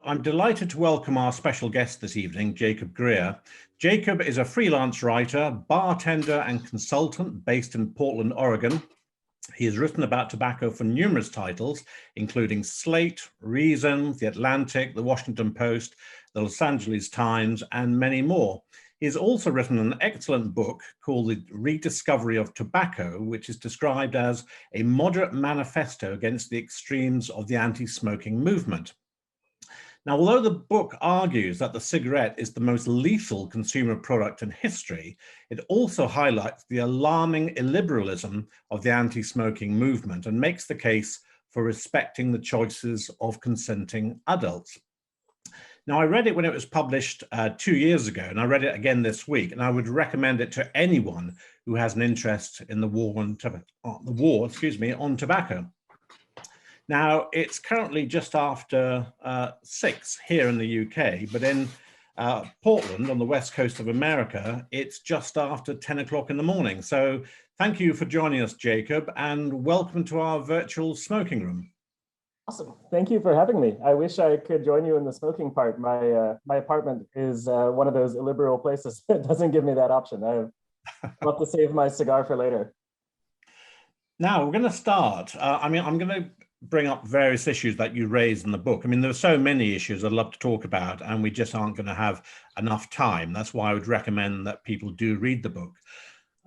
I'm delighted to welcome our special guest this evening, Jacob Grier. Jacob is a freelance writer, bartender and consultant based in Portland, Oregon. He has written about tobacco for numerous titles, including Slate, Reason, The Atlantic, The Washington Post, The Los Angeles Times, and many more. He has also written an excellent book called The Rediscovery of Tobacco, which is described as a moderate manifesto against the extremes of the anti-smoking movement. Now, although the book argues that the cigarette is the most lethal consumer product in history, it also highlights the alarming illiberalism of the anti-smoking movement and makes the case for respecting the choices of consenting adults. Now, I read it when it was published 2 years ago, and I read it again this week, and I would recommend it to anyone who has an interest in the war on tobacco. Now, it's currently just after 6 here in the UK, but in Portland on the west coast of America, it's just after 10 o'clock in the morning. So thank you for joining us, Jacob, and welcome to our virtual smoking room. Awesome. Thank you for having me. I wish I could join you in the smoking part. My apartment is one of those illiberal places that doesn't give me that option. I'll have to save my cigar for later. Now, we're going to start. I'm going to bring up various issues that you raise in the book. I mean, there are so many issues I'd love to talk about, and we just aren't going to have enough time. That's why I would recommend that people do read the book.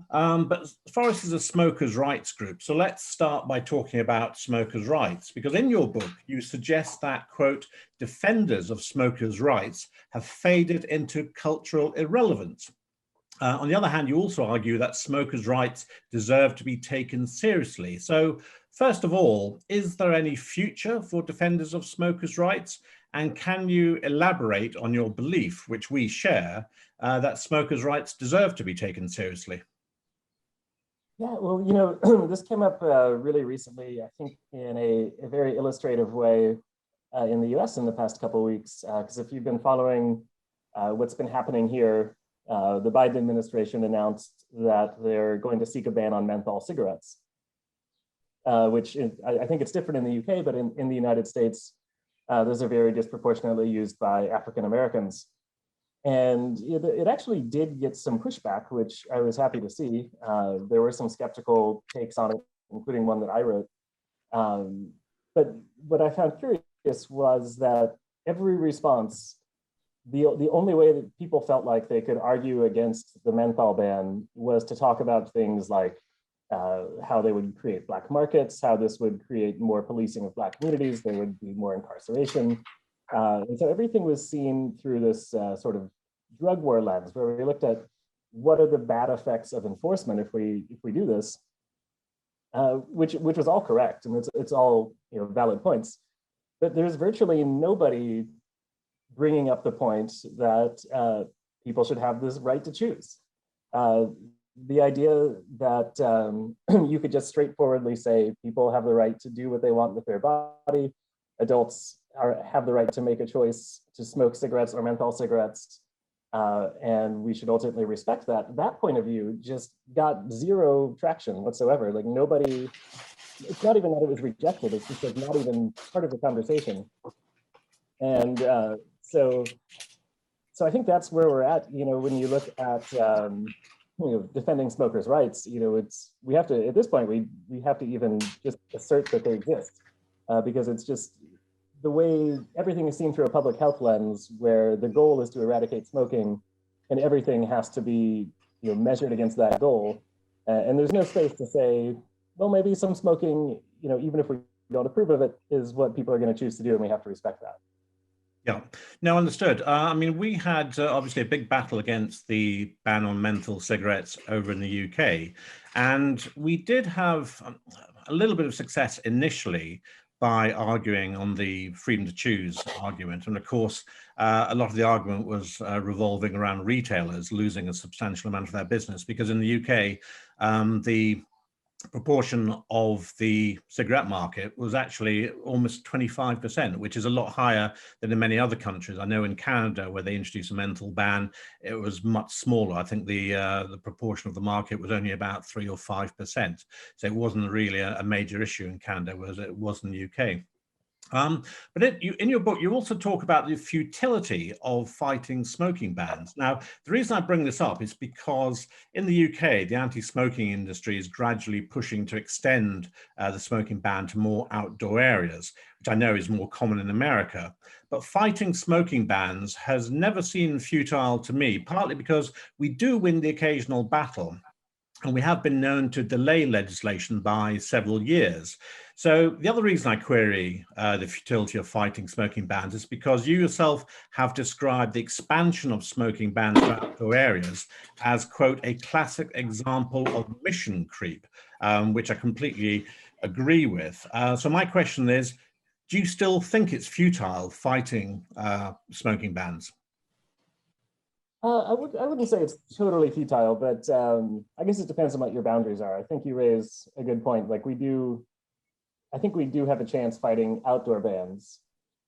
But Forest is a smokers' rights group. So let's start by talking about smokers' rights, because in your book, you suggest that, quote, defenders of smokers' rights have faded into cultural irrelevance. On the other hand, you also argue that smokers' rights deserve to be taken seriously. So first of all, is there any future for defenders of smokers' rights? And can you elaborate on your belief, which we share, that smokers' rights deserve to be taken seriously? Yeah, well, this came up really recently, I think in a very illustrative way in the US in the past couple of weeks, because if you've been following what's been happening here, the Biden administration announced that they're going to seek a ban on menthol cigarettes, which I think it's different in the UK, but in the United States, those are very disproportionately used by African Americans. And it actually did get some pushback, which I was happy to see. There were some skeptical takes on it, including one that I wrote. But what I found curious was that every response, the only way that people felt like they could argue against the menthol ban was to talk about things like how they would create black markets, how this would create more policing of black communities, there would be more incarceration. And so everything was seen through this sort of drug war lens, where we looked at what are the bad effects of enforcement if we do this, which was all correct, and it's all valid points. But there's virtually nobody bringing up the point that people should have this right to choose. The idea that you could just straightforwardly say people have the right to do what they want with their body, adults have the right to make a choice to smoke cigarettes or menthol cigarettes, and we should ultimately respect that. That point of view just got zero traction whatsoever. Like nobody, it's not even that it was rejected, it's just not even part of the conversation. And so I think that's where we're at. When you look at defending smokers' rights, we have to, at this point, we have to even just assert that they exist, because it's just the way everything is seen through a public health lens, where the goal is to eradicate smoking, and everything has to be measured against that goal. And there's no space to say, well, maybe some smoking, even if we don't approve of it, is what people are going to choose to do, and we have to respect that. Yeah, no, understood. I mean, we had obviously a big battle against the ban on menthol cigarettes over in the UK, and we did have a little bit of success initially by arguing on the freedom to choose argument. And of course, a lot of the argument was revolving around retailers losing a substantial amount of their business, because in the UK, the proportion of the cigarette market was actually almost 25%, which is a lot higher than in many other countries. I know in Canada, where they introduced a menthol ban, it was much smaller. I think the proportion of the market was only about 3 or 5%. So it wasn't really a major issue in Canada, whereas it was in the UK. But in your book, you also talk about the futility of fighting smoking bans. Now, the reason I bring this up is because in the UK, the anti-smoking industry is gradually pushing to extend the smoking ban to more outdoor areas, which I know is more common in America. But fighting smoking bans has never seemed futile to me, partly because we do win the occasional battle, and we have been known to delay legislation by several years. So the other reason I query the futility of fighting smoking bans is because you yourself have described the expansion of smoking bans to outdoor areas as, quote, a classic example of mission creep, which I completely agree with. So my question is, do you still think it's futile fighting smoking bans? I wouldn't say it's totally futile, but I guess it depends on what your boundaries are. I think you raise a good point. Like I think we do have a chance fighting outdoor bans.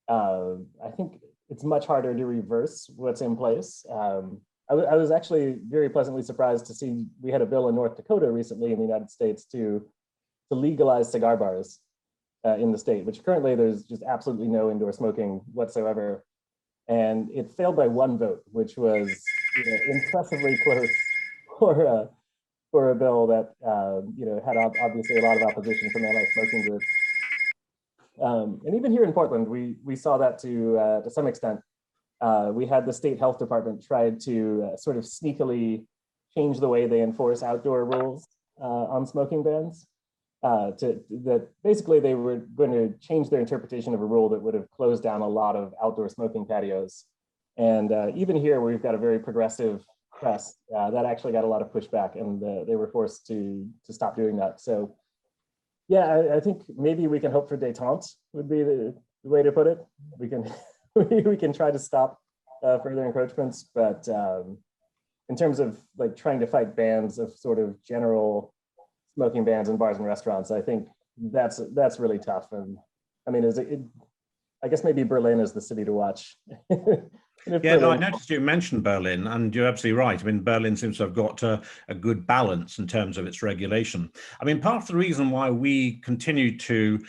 I think it's much harder to reverse what's in place. I was actually very pleasantly surprised to see we had a bill in North Dakota recently in the United States to legalize cigar bars in the state, which currently there's just absolutely no indoor smoking whatsoever. And it failed by one vote, which was impressively close for a bill that had obviously a lot of opposition from anti-smoking groups. And even here in Portland, we saw that to some extent. We had the state health department tried to sort of sneakily change the way they enforce outdoor rules on smoking bans. That basically they were going to change their interpretation of a rule that would have closed down a lot of outdoor smoking patios. And even here, where we've got a very progressive press, that actually got a lot of pushback, and they were forced to stop doing that. So, yeah, I think maybe we can hope for détente would be the way to put it. We can we can try to stop further encroachments, but in terms of like trying to fight bans of sort of general smoking bans in bars and restaurants, I think that's really tough. And I mean, I guess maybe Berlin is the city to watch. Yeah, no, I noticed you mentioned Berlin, and you're absolutely right. I mean, Berlin seems to have got a good balance in terms of its regulation. I mean, part of the reason why we continue to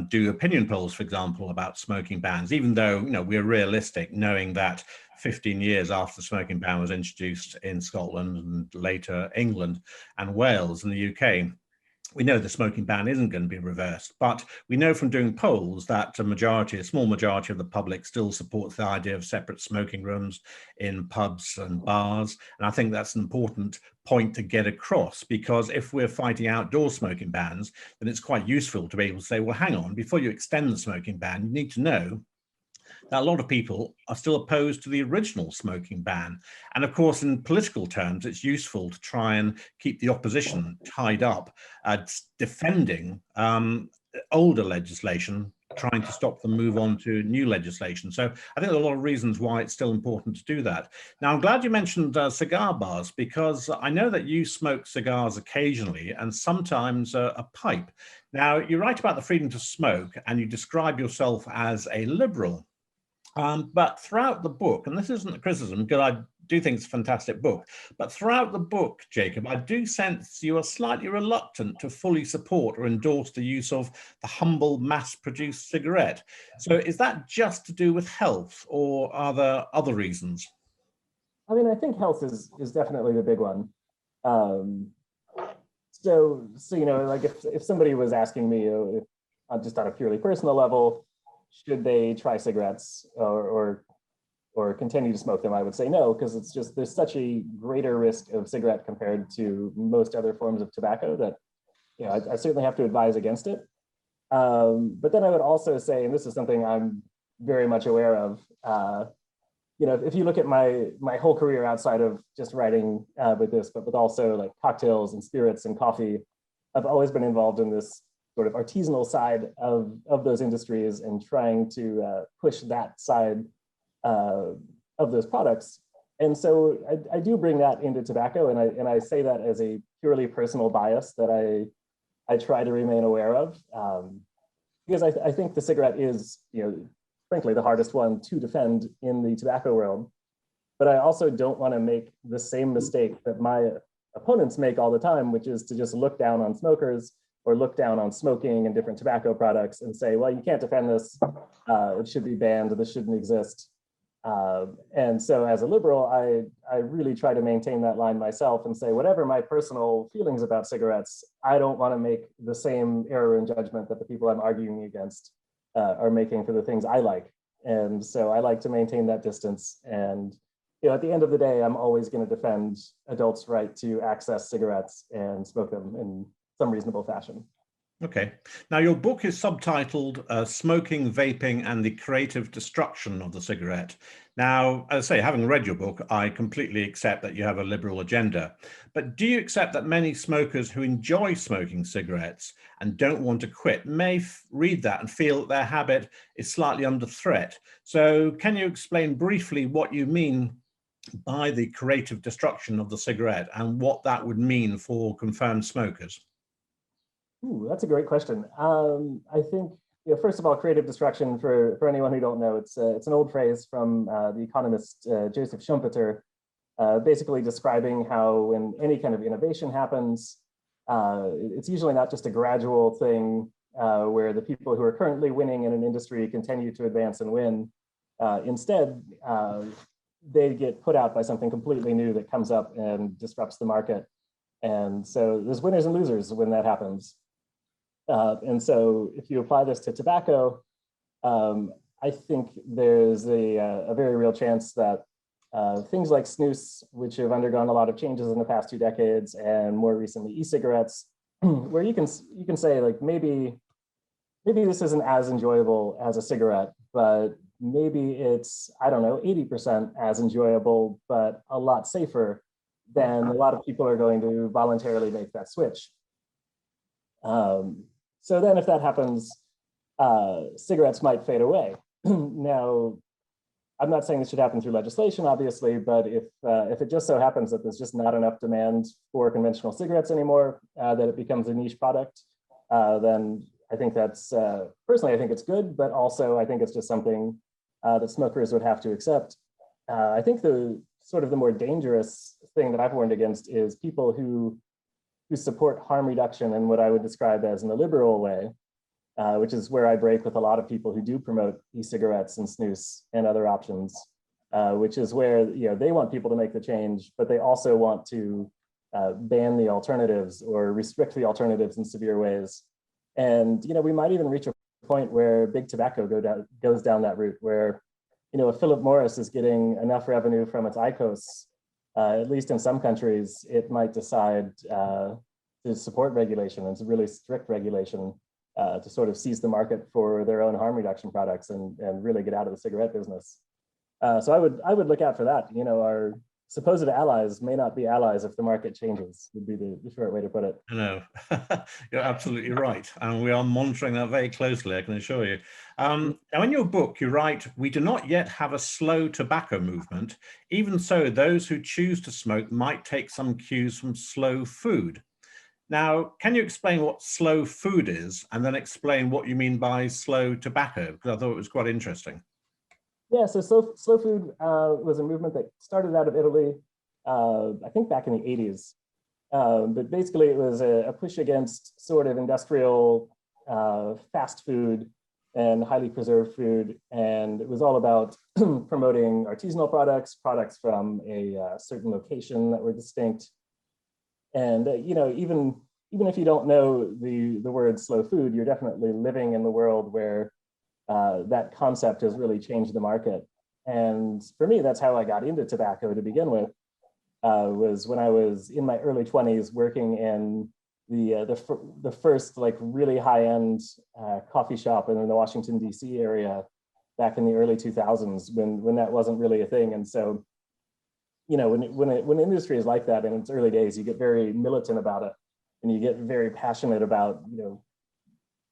do opinion polls, for example, about smoking bans, even though we're realistic, knowing that 15 years after the smoking ban was introduced in Scotland and later England and Wales and the UK, we know the smoking ban isn't going to be reversed, but we know from doing polls that a small majority of the public still supports the idea of separate smoking rooms in pubs and bars. And I think that's an important point to get across, because if we're fighting outdoor smoking bans, then it's quite useful to be able to say, well, hang on, before you extend the smoking ban, you need to know that a lot of people are still opposed to the original smoking ban. And of course, in political terms, it's useful to try and keep the opposition tied up defending older legislation, trying to stop them move on to new legislation. So I think there are a lot of reasons why it's still important to do that. Now, I'm glad you mentioned cigar bars, because I know that you smoke cigars occasionally and sometimes a pipe. Now, you write about the freedom to smoke and you describe yourself as a liberal. But throughout the book, and this isn't a criticism because I do think it's a fantastic book, but throughout the book, Jacob, I do sense you are slightly reluctant to fully support or endorse the use of the humble mass-produced cigarette. So is that just to do with health, or are there other reasons? I mean, I think health is definitely the big one. So like if somebody was asking me, just on a purely personal level, should they try cigarettes or continue to smoke them, I would say no, because it's just there's such a greater risk of cigarette compared to most other forms of tobacco that I certainly have to advise against it. But then I would also say, and this is something I'm very much aware of, if you look at my whole career outside of just writing with this, but with also like cocktails and spirits and coffee, I've always been involved in this sort of artisanal side of those industries and trying to push that side of those products. And so I do bring that into tobacco, and I say that as a purely personal bias that I try to remain aware of, because I think the cigarette is, frankly, the hardest one to defend in the tobacco world. But I also don't want to make the same mistake that my opponents make all the time, which is to just look down on smokers or look down on smoking and different tobacco products and say, well, you can't defend this, it should be banned, this shouldn't exist. And so as a liberal, I really try to maintain that line myself and say, whatever my personal feelings about cigarettes, I don't want to make the same error in judgment that the people I'm arguing against are making for the things I like. And so I like to maintain that distance. And at the end of the day, I'm always going to defend adults' right to access cigarettes and smoke them in some reasonable fashion. Okay. Now, your book is subtitled Smoking, Vaping, and the Creative Destruction of the Cigarette. Now, as I say, having read your book, I completely accept that you have a liberal agenda. But do you accept that many smokers who enjoy smoking cigarettes and don't want to quit may read that and feel that their habit is slightly under threat? So can you explain briefly what you mean by the creative destruction of the cigarette and what that would mean for confirmed smokers? Ooh, that's a great question. I think, first of all, creative destruction, for anyone who don't know, it's an old phrase from the economist Joseph Schumpeter, basically describing how when any kind of innovation happens, it's usually not just a gradual thing where the people who are currently winning in an industry continue to advance and win. Instead, they get put out by something completely new that comes up and disrupts the market. And so there's winners and losers when that happens. And so if you apply this to tobacco, I think there's a very real chance that things like snus, which have undergone a lot of changes in the past 2 decades, and more recently e-cigarettes, where you can say, like, maybe this isn't as enjoyable as a cigarette, but maybe it's, I don't know, 80% as enjoyable, but a lot safer than a lot of people are going to voluntarily make that switch. So then if that happens, cigarettes might fade away. Now, I'm not saying this should happen through legislation, obviously, but if it just so happens that there's just not enough demand for conventional cigarettes anymore, that it becomes a niche product, then I think that's, personally, I think it's good, but also I think it's just something that smokers would have to accept. I think the more dangerous thing that I've warned against is people who support harm reduction in what I would describe as an illiberal way, which is where I break with a lot of people who do promote e-cigarettes and snus and other options, which is where they want people to make the change, but they also want to ban the alternatives or restrict the alternatives in severe ways. And we might even reach a point where big tobacco goes down that route, where if Philip Morris is getting enough revenue from its IQOS, at least in some countries, it might decide to support regulation, and to really strict regulation, to sort of seize the market for their own harm reduction products and really get out of the cigarette business. So I would look out for that. Our supposed allies may not be allies if the market changes, would be the short way to put it. No, you're absolutely right. And we are monitoring that very closely, I can assure you. Now, in your book, you write, "We do not yet have a slow tobacco movement. Even so, those who choose to smoke might take some cues from slow food." Now, can you explain what slow food is, and then explain what you mean by slow tobacco? Because I thought it was quite interesting. Yeah, so slow food was a movement that started out of Italy, I think back in the 80s. But basically it was a push against sort of industrial fast food and highly preserved food. And it was all about promoting artisanal products from a certain location that were distinct. And even if you don't know the word slow food, you're definitely living in the world where that concept has really changed the market. And for me, that's how I got into tobacco to begin with, was when I was in my early 20s working in the first like really high-end coffee shop in the Washington, D.C. area back in the early 2000s when that wasn't really a thing. And so, when industry is like that in its early days, you get very militant about it, and you get very passionate about,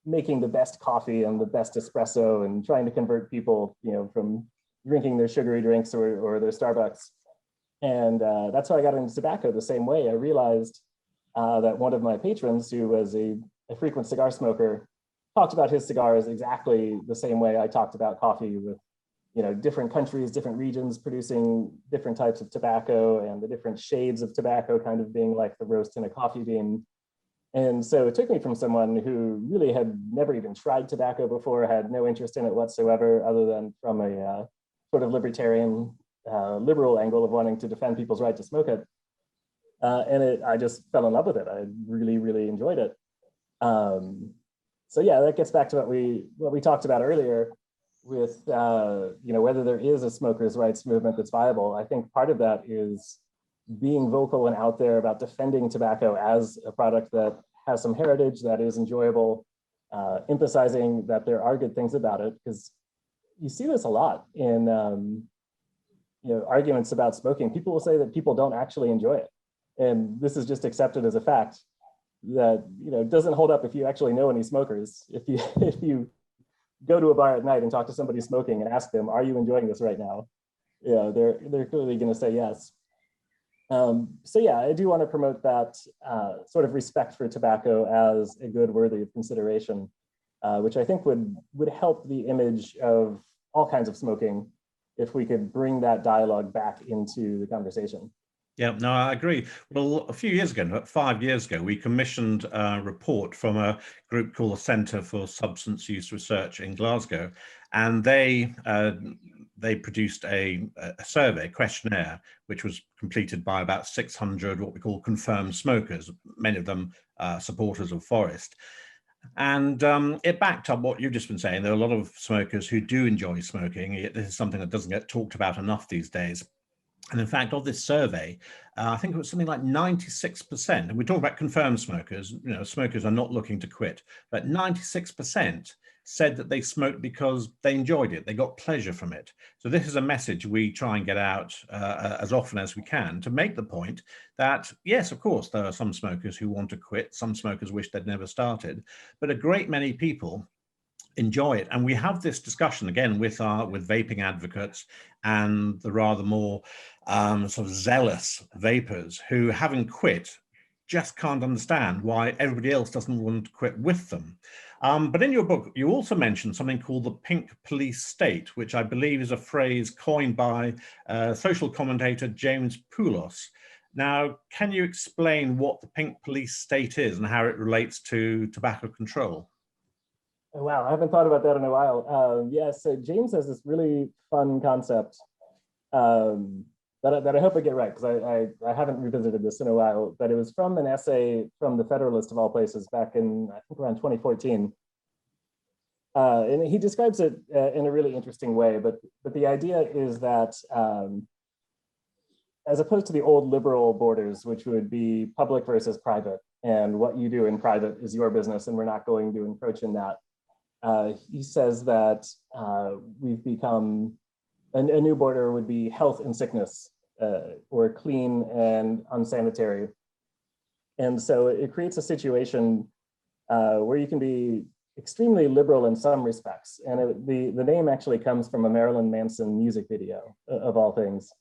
making the best coffee and the best espresso and trying to convert people, from drinking their sugary drinks or their Starbucks. And that's how I got into tobacco the same way. I realized that one of my patrons, who was a frequent cigar smoker, talked about his cigars exactly the same way I talked about coffee, with different countries, different regions producing different types of tobacco, and the different shades of tobacco kind of being like the roast in a coffee bean. And so it took me from someone who really had never even tried tobacco before, had no interest in it whatsoever, other than from a sort of libertarian, liberal angle of wanting to defend people's right to smoke it. I just fell in love with it. I really, really enjoyed it. So yeah, that gets back to what we talked about earlier with whether there is a smokers' rights movement that's viable. I think part of that is being vocal and out there about defending tobacco as a product that has some heritage, that is enjoyable, emphasizing that there are good things about it, because you see this a lot in arguments about smoking. People will say that people don't actually enjoy it, and this is just accepted as a fact that doesn't hold up if you actually know any smokers. If you go to a bar at night and talk to somebody smoking and ask them, "Are you enjoying this right now?" They're clearly going to say yes. So yeah, I do want to promote that sort of respect for tobacco as a good worthy of consideration, which I think would help the image of all kinds of smoking if we could bring that dialogue back into the conversation. Yeah, no, I agree. Well, a few years ago, about 5 years ago, we commissioned a report from a group called the Centre for Substance Use Research in Glasgow, and they produced a survey questionnaire, which was completed by about 600 what we call confirmed smokers, many of them supporters of Forest. And it backed up what you've just been saying. There are a lot of smokers who do enjoy smoking. This is something that doesn't get talked about enough these days. And in fact, of this survey, I think it was something like 96%, and we talk about confirmed smokers, smokers are not looking to quit, but 96% said that they smoked because they enjoyed it, they got pleasure from it. So this is a message we try and get out as often as we can to make the point that, yes, of course, there are some smokers who want to quit, some smokers wish they'd never started, but a great many people enjoy it. And we have this discussion again with vaping advocates and the rather more sort of zealous vapers who, having quit, just can't understand why everybody else doesn't want to quit with them. But in your book, you also mentioned something called the pink police state, which I believe is a phrase coined by social commentator James Poulos. Now, can you explain what the pink police state is and how it relates to tobacco control? Oh, wow, I haven't thought about that in a while. Yeah, so James has this really fun concept that I hope I get right, because I haven't revisited this in a while, but it was from an essay from the Federalist of all places back in, I think, around 2014. And he describes it in a really interesting way, but the idea is that as opposed to the old liberal borders, which would be public versus private, and what you do in private is your business, and we're not going to encroach in that. He says that we've become, a new border would be health and sickness, or clean and unsanitary. And so it creates a situation where you can be extremely liberal in some respects. And the name actually comes from a Marilyn Manson music video, of all things.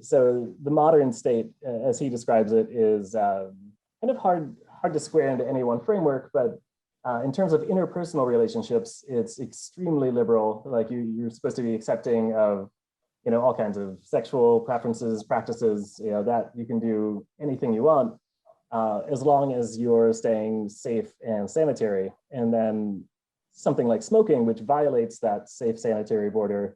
So the modern state, as he describes it, is kind of hard to square into any one framework, but in terms of interpersonal relationships, it's extremely liberal. Like you're supposed to be accepting of, all kinds of sexual preferences, practices, that you can do anything you want, as long as you're staying safe and sanitary. And then something like smoking, which violates that safe sanitary border,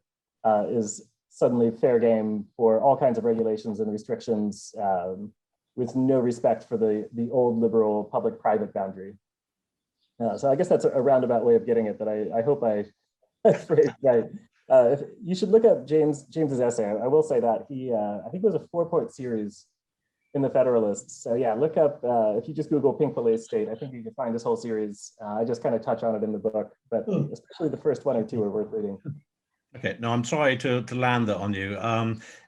is suddenly fair game for all kinds of regulations and restrictions, with no respect for the old liberal public-private boundary. So I guess that's a roundabout way of getting it, but I hope I phrased right. You should look up James's essay. I will say that I think it was a 4-part series in the Federalist. So yeah, look up, if you just Google pink police state, I think you can find this whole series. I just kind of touch on it in the book, but especially the first 1 or 2 are worth reading. Okay, no, I'm sorry to land that on you.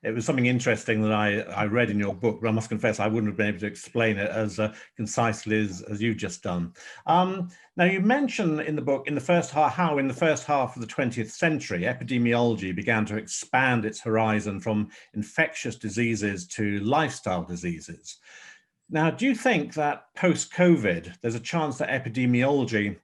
It was something interesting that I read in your book, but I must confess I wouldn't have been able to explain it as concisely as you've just done. Now, you mention in the book, how in the first half of the 20th century, epidemiology began to expand its horizon from infectious diseases to lifestyle diseases. Now, do you think that post-COVID, there's a chance that epidemiology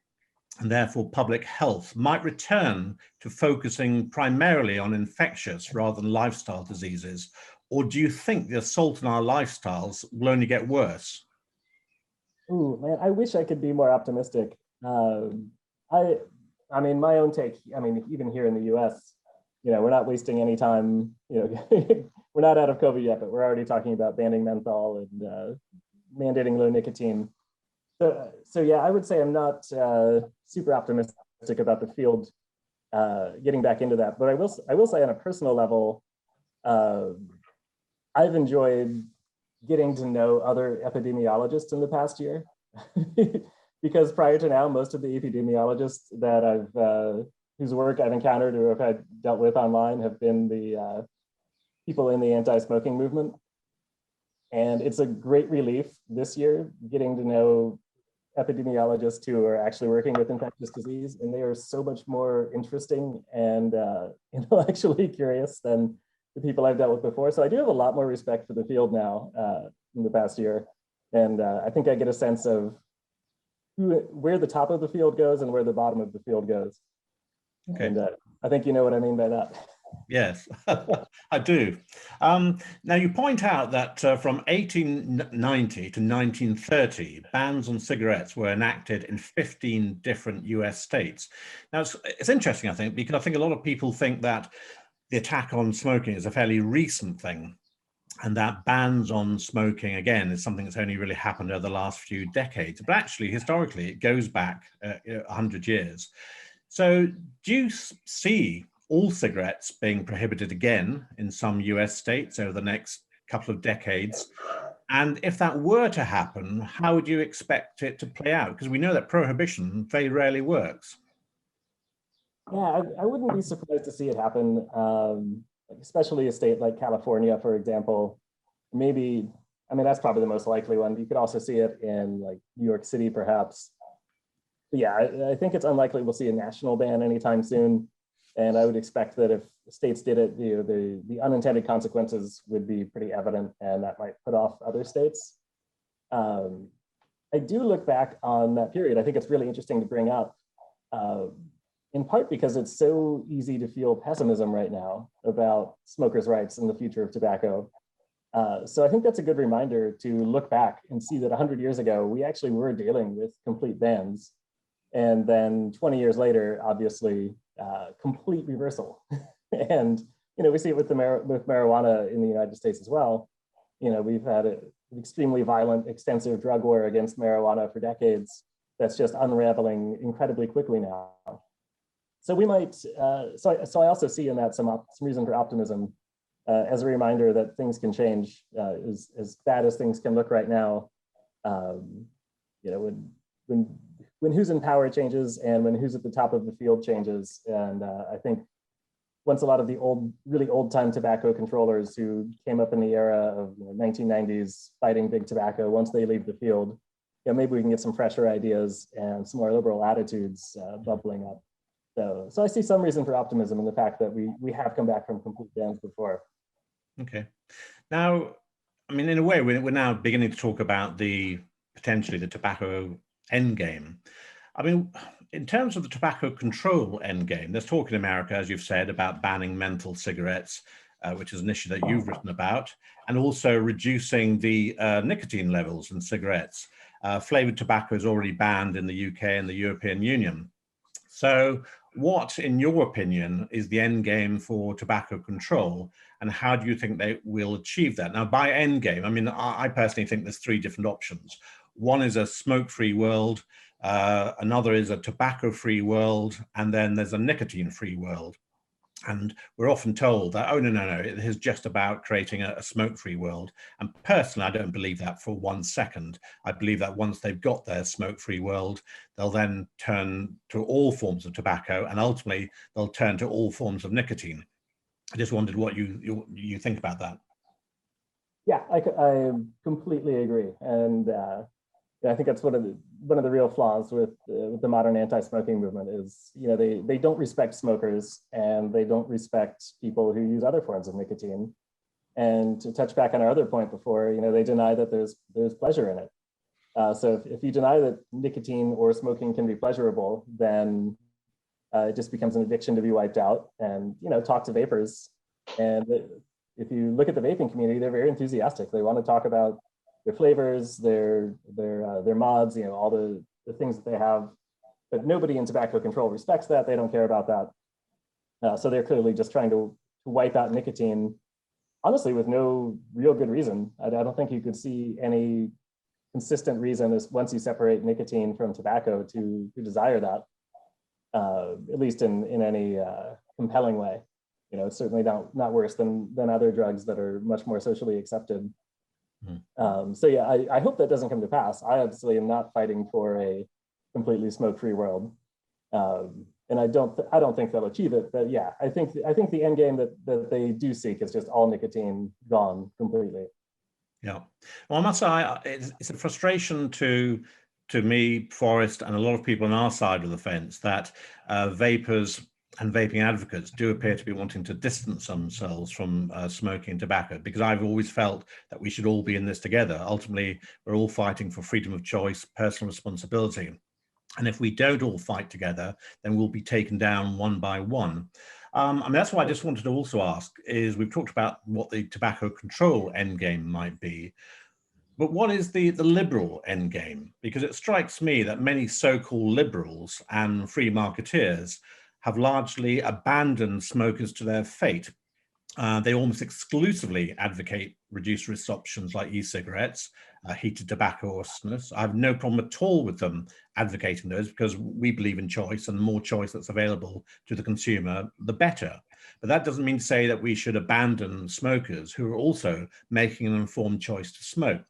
and therefore public health might return to focusing primarily on infectious rather than lifestyle diseases? Or do you think the assault on our lifestyles will only get worse? Ooh, man, I wish I could be more optimistic. I, I mean, my own take. I mean, even here in the U.S., we're not wasting any time. We're not out of COVID yet, but we're already talking about banning menthol and mandating low nicotine. So yeah, I would say I'm not super optimistic about the field getting back into that. But I will say on a personal level, uh, I've enjoyed getting to know other epidemiologists in the past year. Because prior to now, most of the epidemiologists that whose work I've encountered or have had dealt with online have been the people in the anti-smoking movement. And it's a great relief this year getting to know epidemiologists who are actually working with infectious disease, and they are so much more interesting and intellectually curious than the people I've dealt with before. So I do have a lot more respect for the field now in the past year. And I think I get a sense of where the top of the field goes and where the bottom of the field goes. Okay. And I think you know what I mean by that. Yes, I do. Now, you point out that from 1890 to 1930, bans on cigarettes were enacted in 15 different US states. Now, it's interesting, I think, because I think a lot of people think that the attack on smoking is a fairly recent thing, and that bans on smoking, again, is something that's only really happened over the last few decades. But actually, historically, it goes back 100 years. So do you see all cigarettes being prohibited again in some US states over the next couple of decades? And if that were to happen, how would you expect it to play out? Because we know that prohibition very rarely works. Yeah, I wouldn't be surprised to see it happen, especially a state like California, for example. Maybe, I mean, that's probably the most likely one. You could also see it in like New York City, perhaps. But yeah, I think it's unlikely we'll see a national ban anytime soon. And I would expect that if states did it, the unintended consequences would be pretty evident, and that might put off other states. I do look back on that period. I think it's really interesting to bring up, in part because it's so easy to feel pessimism right now about smokers' rights and the future of tobacco. So I think that's a good reminder to look back and see that 100 years ago, we actually were dealing with complete bans. And then 20 years later, obviously, complete reversal. And we see it with with marijuana in the United States as well. We've had an extremely violent, extensive drug war against marijuana for decades that's just unraveling incredibly quickly now. So we might. So I also see in that some reason for optimism, as a reminder that things can change. As bad as things can look right now, when who's in power changes and when who's at the top of the field changes. And I think once a lot of the really old time tobacco controllers who came up in the era of 1990s fighting big tobacco, once they leave the field, maybe we can get some fresher ideas and some more liberal attitudes bubbling up. So I see some reason for optimism in the fact that we have come back from complete bans before. Okay. Now, I mean, in a way, we're now beginning to talk about potentially the tobacco endgame. I mean, in terms of the tobacco control endgame, there's talk in America, as you've said, about banning menthol cigarettes, which is an issue that you've written about, and also reducing the nicotine levels in cigarettes. Flavored tobacco is already banned in the UK and the European Union. So what, in your opinion, is the end game for tobacco control, and how do you think they will achieve that? Now, by end game, I mean, I personally think there's three different options. One is a smoke-free world, another is a tobacco-free world, and then there's a nicotine-free world. And we're often told that, oh, no, it is just about creating a smoke-free world. And personally, I don't believe that for 1 second. I believe that once they've got their smoke-free world, they'll then turn to all forms of tobacco, and ultimately they'll turn to all forms of nicotine. I just wondered what you think about that. Yeah, I completely agree. And I think that's one of the real flaws with the modern anti-smoking movement is, they don't respect smokers and they don't respect people who use other forms of nicotine. And to touch back on our other point before, they deny that there's pleasure in it. So if you deny that nicotine or smoking can be pleasurable, then it just becomes an addiction to be wiped out. And talk to vapors, and if you look at the vaping community, they're very enthusiastic. They want to talk about flavors, their mods, you know, all the things that they have. But nobody in tobacco control respects that. They don't care about that. So they're clearly just trying to wipe out nicotine, honestly, with no real good reason. I don't think you could see any consistent reason is once you separate nicotine from tobacco to desire that, at least in any compelling way. You know, it's certainly not worse than other drugs that are much more socially accepted. So yeah, I hope that doesn't come to pass. I obviously am not fighting for a completely smoke-free world, and I don't think they'll achieve it. But yeah, I think the end game that they do seek is just all nicotine gone completely. Yeah, well, I must say it's a frustration to me, Forrest, and a lot of people on our side of the fence that vapors and vaping advocates do appear to be wanting to distance themselves from smoking and tobacco, because I've always felt that we should all be in this together. Ultimately, we're all fighting for freedom of choice, personal responsibility. And if we don't all fight together, then we'll be taken down one by one. I mean, that's why I just wanted to also ask is we've talked about what the tobacco control endgame might be, but what is the liberal endgame? Because it strikes me that many so-called liberals and free marketeers have largely abandoned smokers to their fate. They almost exclusively advocate reduced risk options like e-cigarettes, heated tobacco or snus. I have no problem at all with them advocating those because we believe in choice, and the more choice that's available to the consumer, the better. But that doesn't mean to say that we should abandon smokers who are also making an informed choice to smoke.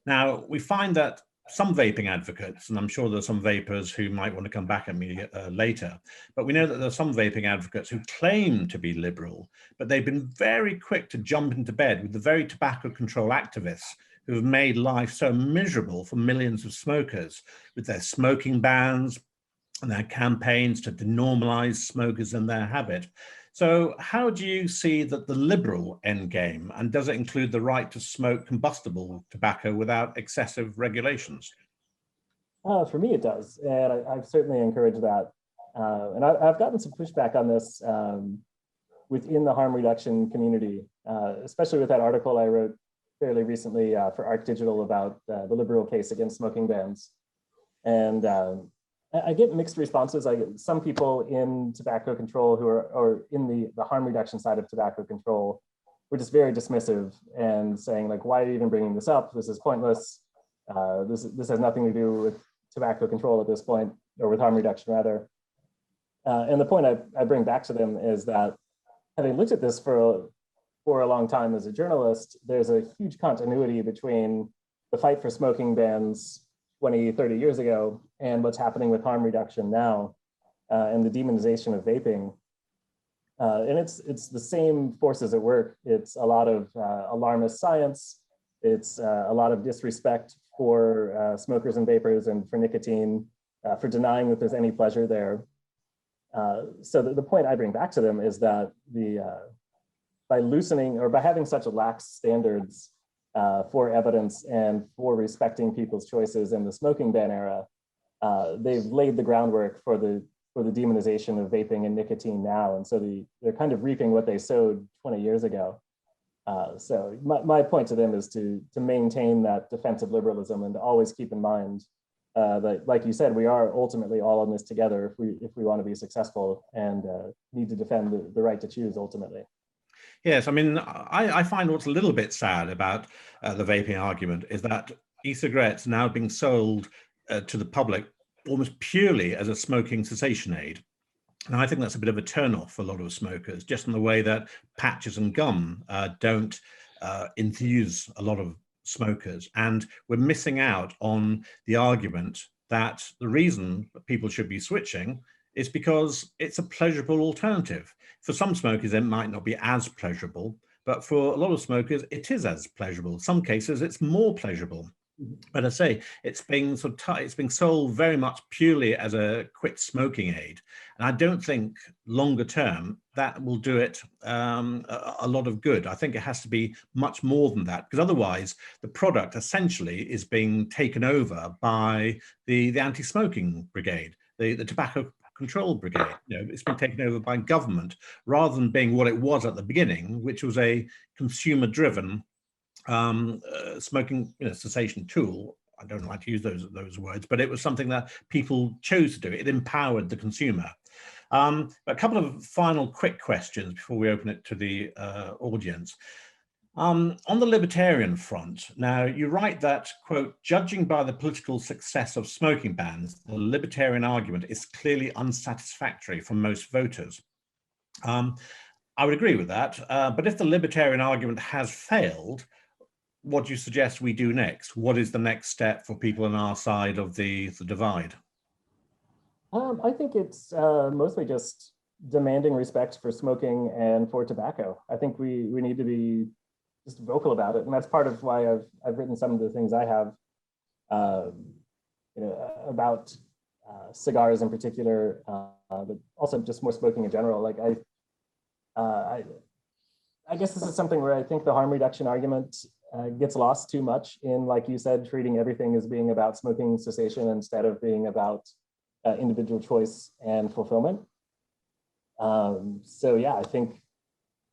Now, we find that some vaping advocates, and I'm sure there's some vapors who might want to come back at me later, but we know that there are some vaping advocates who claim to be liberal, but they've been very quick to jump into bed with the very tobacco control activists who have made life so miserable for millions of smokers with their smoking bans and their campaigns to denormalize smokers and their habit. So how do you see that the liberal endgame, and does it include the right to smoke combustible tobacco without excessive regulations? For me, it does, and I've certainly encouraged that. And I've gotten some pushback on this within the harm reduction community, especially with that article I wrote fairly recently for Arc Digital about the liberal case against smoking bans. And I get mixed responses. I get some people in tobacco control who are or in the harm reduction side of tobacco control were just very dismissive and saying like, why are you even bringing this up? This is pointless. This has nothing to do with tobacco control at this point, or with harm reduction rather. And the point I bring back to them is that having looked at this for a long time as a journalist, there's a huge continuity between the fight for smoking bans 20, 30 years ago and what's happening with harm reduction now and the demonization of vaping. And it's the same forces at work. It's a lot of alarmist science. It's a lot of disrespect for smokers and vapors and for nicotine, for denying that there's any pleasure there. So the point I bring back to them is that by loosening or by having such lax standards for evidence and for respecting people's choices in the smoking ban era, they've laid the groundwork for the demonization of vaping and nicotine now. And so they're kind of reaping what they sowed 20 years ago. So my point to them is to maintain that defensive liberalism and to always keep in mind that, like you said, we are ultimately all in this together if we want to be successful and need to defend the right to choose ultimately. Yes, I mean, I find what's a little bit sad about the vaping argument is that e-cigarettes are now being sold to the public almost purely as a smoking cessation aid. And I think that's a bit of a turnoff for a lot of smokers, just in the way that patches and gum don't enthuse a lot of smokers. And we're missing out on the argument that the reason people should be switching is because it's a pleasurable alternative. For some smokers, it might not be as pleasurable, but for a lot of smokers, it is as pleasurable. In some cases, it's more pleasurable. But I say it's being it's being sold very much purely as a quit smoking aid, and I don't think longer term that will do it a lot of good. I think it has to be much more than that, because otherwise the product essentially is being taken over by the anti-smoking brigade, the tobacco control brigade. You know, it's been taken over by government rather than being what it was at the beginning, which was a consumer-driven smoking cessation tool. I don't like to use those words, but it was something that people chose to do. It empowered the consumer. A couple of final quick questions before we open it to the audience. On the libertarian front, now you write that, quote, judging by the political success of smoking bans, the libertarian argument is clearly unsatisfactory for most voters. I would agree with that, but if the libertarian argument has failed, what do you suggest we do next? What is the next step for people on our side of the divide? I think it's mostly just demanding respect for smoking and for tobacco. I think we need to be just vocal about it, and that's part of why I've written some of the things I have, about cigars in particular, but also just more smoking in general. Like I guess this is something where I think the harm reduction argument gets lost too much in, like you said, treating everything as being about smoking cessation instead of being about individual choice and fulfillment. So yeah, I think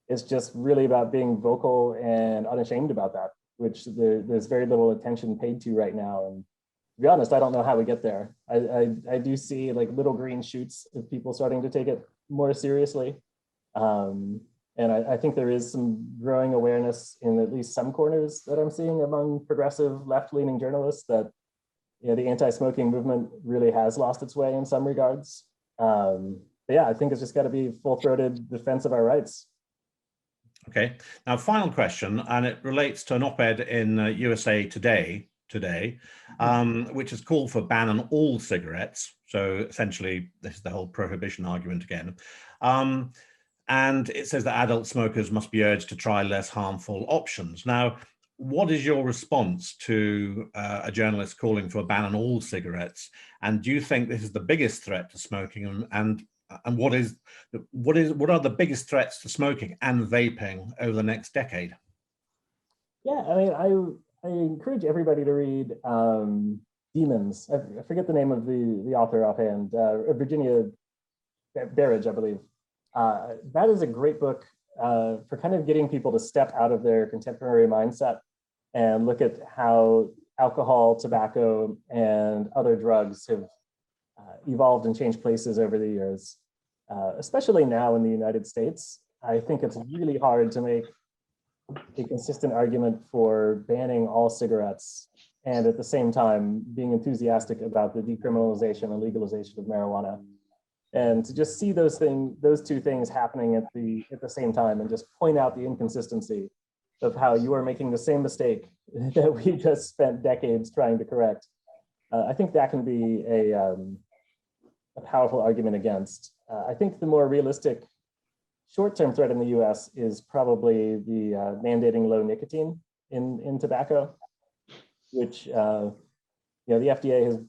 it's just really about being vocal and unashamed about that, which there's very little attention paid to right now. And to be honest, I don't know how we get there. I do see like little green shoots of people starting to take it more seriously. And I think there is some growing awareness in at least some corners that I'm seeing among progressive left-leaning journalists that the anti-smoking movement really has lost its way in some regards. But yeah, I think it's just got to be full-throated defense of our rights. Okay, now final question, and it relates to an op-ed in USA Today, which has called for ban on all cigarettes. So essentially, this is the whole prohibition argument again. And it says that adult smokers must be urged to try less harmful options. Now, what is your response to a journalist calling for a ban on all cigarettes? And do you think this is the biggest threat to smoking? And what are the biggest threats to smoking and vaping over the next decade? Yeah, I mean, I encourage everybody to read Demons. I forget the name of the author offhand, Virginia Barrage, I believe. That is a great book for kind of getting people to step out of their contemporary mindset and look at how alcohol, tobacco, and other drugs have evolved and changed places over the years, especially now in the United States. I think it's really hard to make a consistent argument for banning all cigarettes and at the same time being enthusiastic about the decriminalization and legalization of marijuana. And to just see those two things happening at the same time and just point out the inconsistency of how you are making the same mistake that we just spent decades trying to correct. I think that can be a powerful argument against. I think the more realistic short-term threat in the US is probably the mandating low nicotine in tobacco, which the FDA has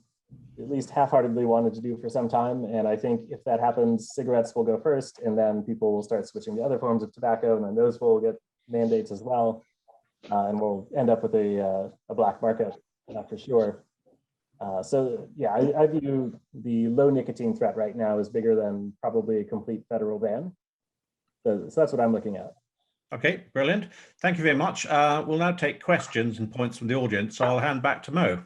at least half-heartedly wanted to do for some time. And I think if that happens, cigarettes will go first, and then people will start switching to other forms of tobacco, and then those will get mandates as well. And we'll end up with a black market for sure. So yeah, I view the low nicotine threat right now as bigger than probably a complete federal ban. So that's what I'm looking at. Okay, brilliant. Thank you very much. We'll now take questions and points from the audience. So I'll hand back to Mo.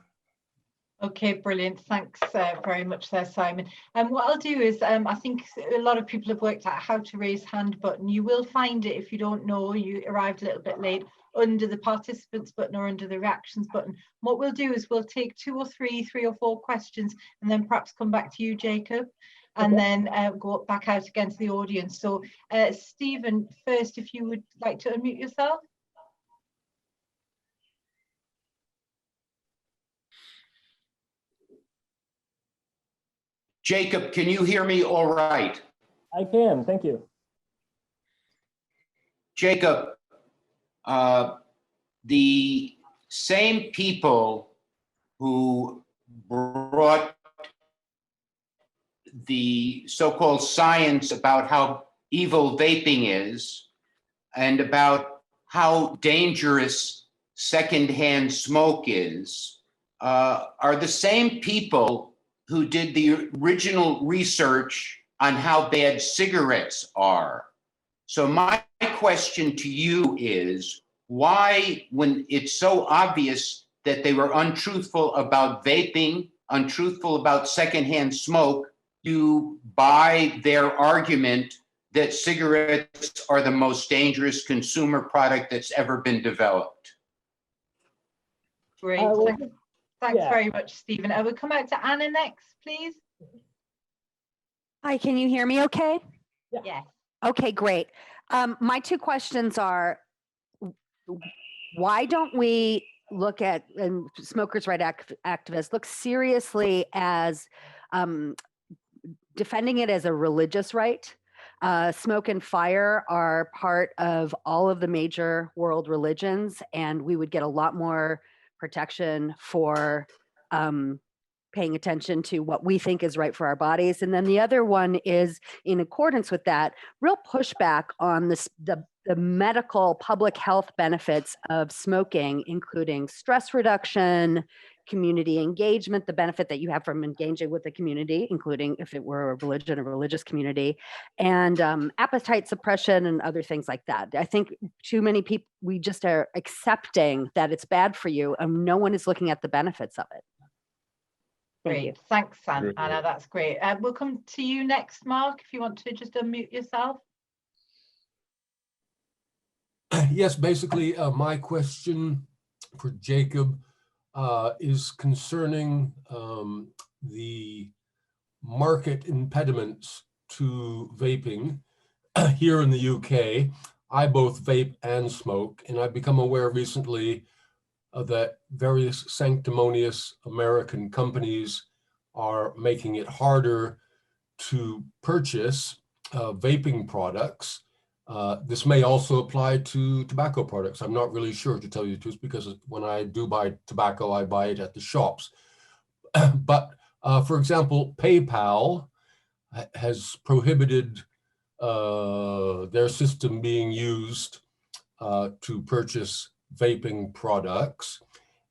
Okay, brilliant. Thanks very much there, Simon. And what I'll do is, I think a lot of people have worked out how to raise hand button. You will find it if you don't know, you arrived a little bit late, under the participants button or under the reactions button. What we'll do is we'll take three or four questions, and then perhaps come back to you, Jacob, and then go back out again to the audience. So Stephen, first, if you would like to unmute yourself. Jacob, can you hear me all right? I can, thank you. Jacob, the same people who brought the so-called science about how evil vaping is and about how dangerous secondhand smoke is, are the same people who did the original research on how bad cigarettes are. So my question to you is, why, when it's so obvious that they were untruthful about vaping, untruthful about secondhand smoke, you buy their argument that cigarettes are the most dangerous consumer product that's ever been developed? Great. Well, Thanks yeah. very much, Stephen. I will come out to Anna next, please. Hi, can you hear me okay? Yeah. Yes. Okay, great. My two questions are, why don't we look at, and smokers' right activists look seriously as defending it as a religious right? Smoke and fire are part of all of the major world religions, and we would get a lot more protection for paying attention to what we think is right for our bodies. And then the other one is, in accordance with that, real pushback on the medical public health benefits of smoking, including stress reduction, community engagement, the benefit that you have from engaging with the community, including if it were a religion, a religious community, and appetite suppression and other things like that. I think too many people, we just are accepting that it's bad for you, and no one is looking at the benefits of it. Great. Thanks, Anna. That's great. We'll come to you next, Mark, if you want to just unmute yourself. Yes, basically, my question for Jacob is concerning the market impediments to vaping here in the UK. I both vape and smoke, and I've become aware recently that various sanctimonious American companies are making it harder to purchase vaping products. This may also apply to tobacco products. I'm not really sure, to tell you the truth, because when I do buy tobacco, I buy it at the shops. But for example, PayPal has prohibited their system being used to purchase vaping products.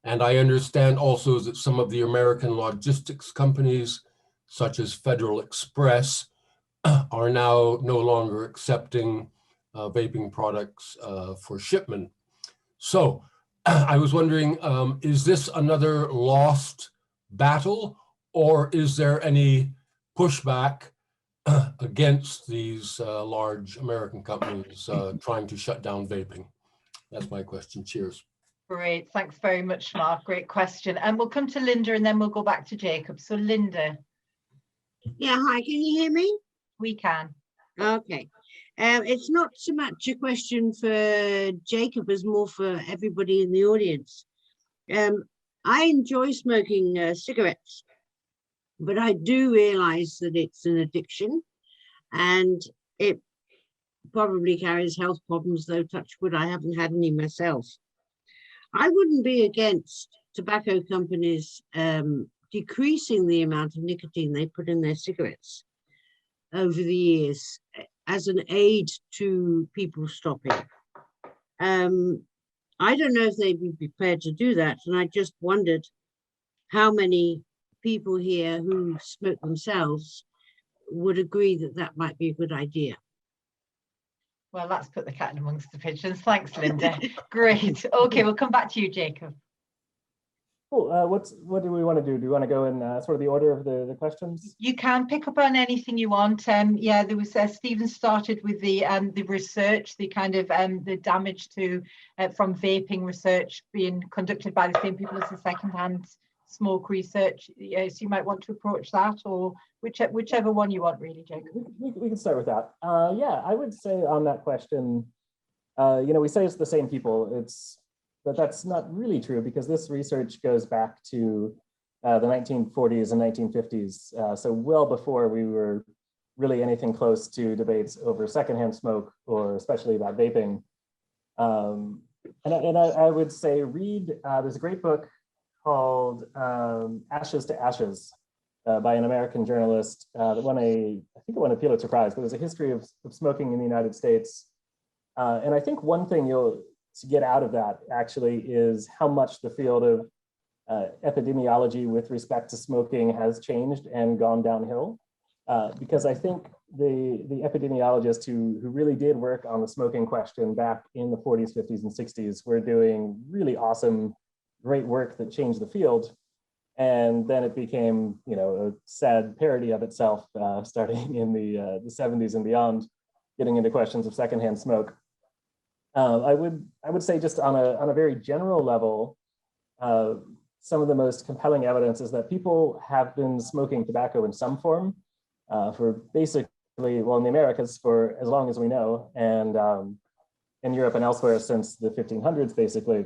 And I understand also that some of the American logistics companies, such as Federal Express, are now no longer accepting vaping products for shipment. So I was wondering, is this another lost battle, or is there any pushback against these large American companies trying to shut down vaping? That's my question. Cheers. Great. Thanks very much, Mark. Great question. And we'll come to Linda and then we'll go back to Jacob. So Linda. Yeah, hi, can you hear me? We can. Okay. It's not so much a question for Jacob as more for everybody in the audience. I enjoy smoking cigarettes, but I do realize that it's an addiction and it probably carries health problems, though touch wood, I haven't had any myself. I wouldn't be against tobacco companies decreasing the amount of nicotine they put in their cigarettes over the years as an aid to people stopping. I don't know if they'd be prepared to do that, and I just wondered how many people here who smoke themselves would agree that that might be a good idea. Well, let's put the cat amongst the pigeons. Thanks, Linda. Great. Okay, we'll come back to you, Jacob. Cool. What do we want to do? Do we want to go in sort of the order of the questions? You can pick up on anything you want. Yeah, there was Stephen started with the research, the kind of the damage to from vaping research being conducted by the same people as the secondhand smoke research. Yeah, so you might want to approach that, or whichever one you want, really, Jacob. We can start with that. Yeah, I would say on that question, we say it's the same people. But that's not really true, because this research goes back to the 1940s and 1950s. So well before we were really anything close to debates over secondhand smoke, or especially about vaping. And I would say read, there's a great book called Ashes to Ashes by an American journalist that won I think it won a Pulitzer Prize, but it was a history of smoking in the United States. And I think one thing to get out of that actually is how much the field of epidemiology with respect to smoking has changed and gone downhill. Because I think the epidemiologists who really did work on the smoking question back in the 40s, 50s, and 60s were doing really awesome, great work that changed the field. And then it became, a sad parody of itself, starting in the 70s and beyond, getting into questions of secondhand smoke. I would say, just on a very general level, some of the most compelling evidence is that people have been smoking tobacco in some form for basically, well, in the Americas for as long as we know, and in Europe and elsewhere since the 1500s, basically.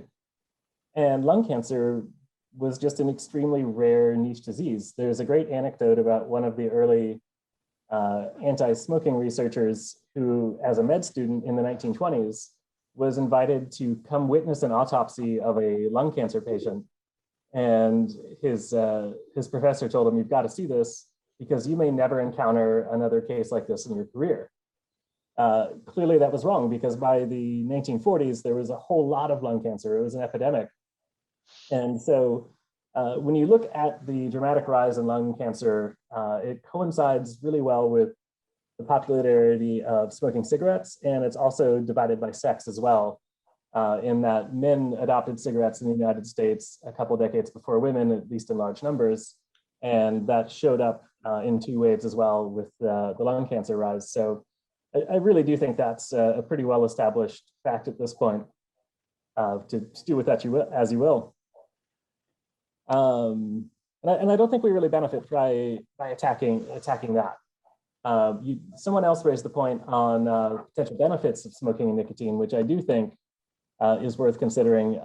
And lung cancer was just an extremely rare niche disease. There's a great anecdote about one of the early anti-smoking researchers who, as a med student in the 1920s, was invited to come witness an autopsy of a lung cancer patient. And his professor told him, "You've got to see this because you may never encounter another case like this in your career." Clearly that was wrong, because by the 1940s, there was a whole lot of lung cancer. It was an epidemic. And so when you look at the dramatic rise in lung cancer, it coincides really well with the popularity of smoking cigarettes, and it's also divided by sex as well, in that men adopted cigarettes in the United States a couple decades before women, at least in large numbers, and that showed up in two waves as well with the lung cancer rise. So I really do think that's a pretty well-established fact at this point. To do with that as you will. And I don't think we really benefit by attacking that. Someone else raised the point on potential benefits of smoking and nicotine, which I do think is worth considering.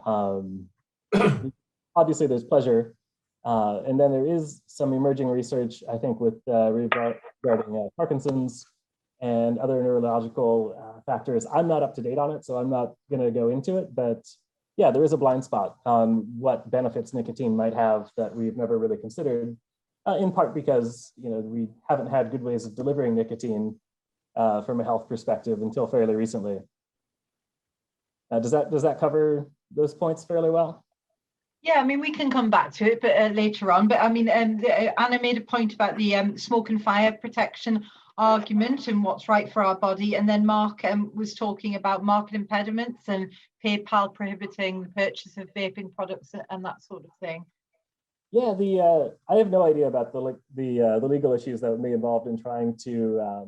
Obviously, there's pleasure, and then there is some emerging research, I think, with regarding Parkinson's and other neurological factors. I'm not up to date on it, so I'm not going to go into it, but yeah, there is a blind spot on what benefits nicotine might have that we've never really considered, in part because we haven't had good ways of delivering nicotine from a health perspective until fairly recently. Does that cover those points fairly well? Yeah, I mean, we can come back to it, but later on. But I mean, Anna made a point about the smoke and fire protection argument and what's right for our body, and then Mark was talking about market impediments and PayPal prohibiting the purchase of vaping products and that sort of thing. Yeah, I have no idea about the legal issues that would be involved in trying to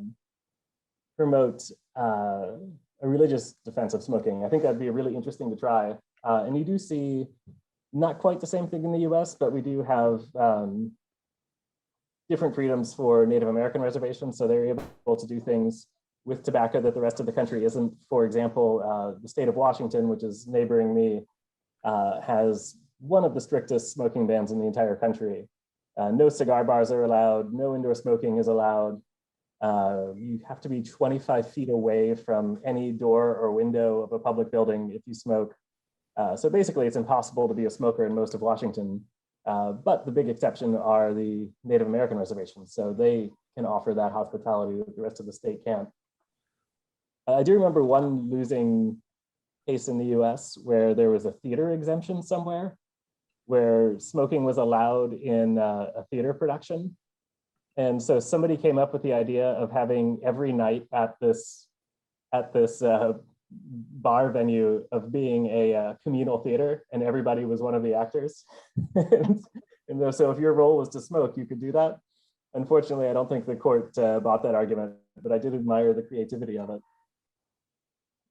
promote a religious defense of smoking. I think that'd be really interesting to try. And you do see not quite the same thing in the US, but we do have different freedoms for Native American reservations. So they're able to do things with tobacco that the rest of the country isn't. For example, the state of Washington, which is neighboring me, has one of the strictest smoking bans in the entire country. No cigar bars are allowed, no indoor smoking is allowed. You have to be 25 feet away from any door or window of a public building if you smoke. So basically, it's impossible to be a smoker in most of Washington. But the big exception are the Native American reservations. So they can offer that hospitality that the rest of the state can't. I do remember one losing case in the US where there was a theater exemption somewhere where smoking was allowed in a theater production. And so somebody came up with the idea of having every night at this bar venue of being a communal theater, and everybody was one of the actors. and so if your role was to smoke, you could do that. Unfortunately, I don't think the court bought that argument, but I did admire the creativity of it.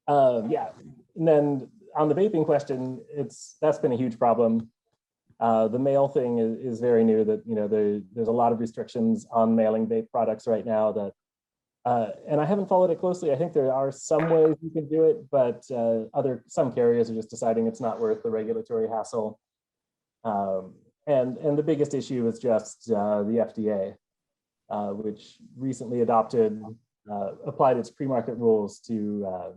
Yeah, and then on the vaping question, that's been a huge problem. The mail thing is very new. That there's a lot of restrictions on mailing vape products right now. That and I haven't followed it closely. I think there are some ways you can do it, but some carriers are just deciding it's not worth the regulatory hassle. And the biggest issue is just the FDA, which recently applied its pre-market rules to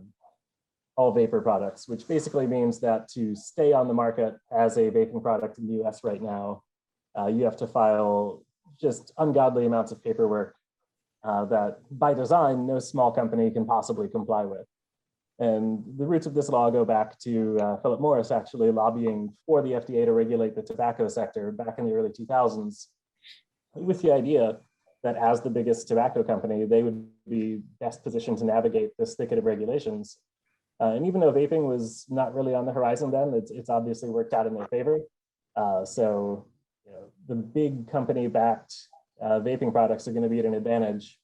all vapor products, which basically means that to stay on the market as a vaping product in the US right now, you have to file just ungodly amounts of paperwork that by design, no small company can possibly comply with. And the roots of this law go back to Philip Morris actually lobbying for the FDA to regulate the tobacco sector back in the early 2000s with the idea that as the biggest tobacco company, they would be best positioned to navigate this thicket of regulations. And even though vaping was not really on the horizon then, it's obviously worked out in their favor. So you know, the big company-backed vaping products are going to be at an advantage,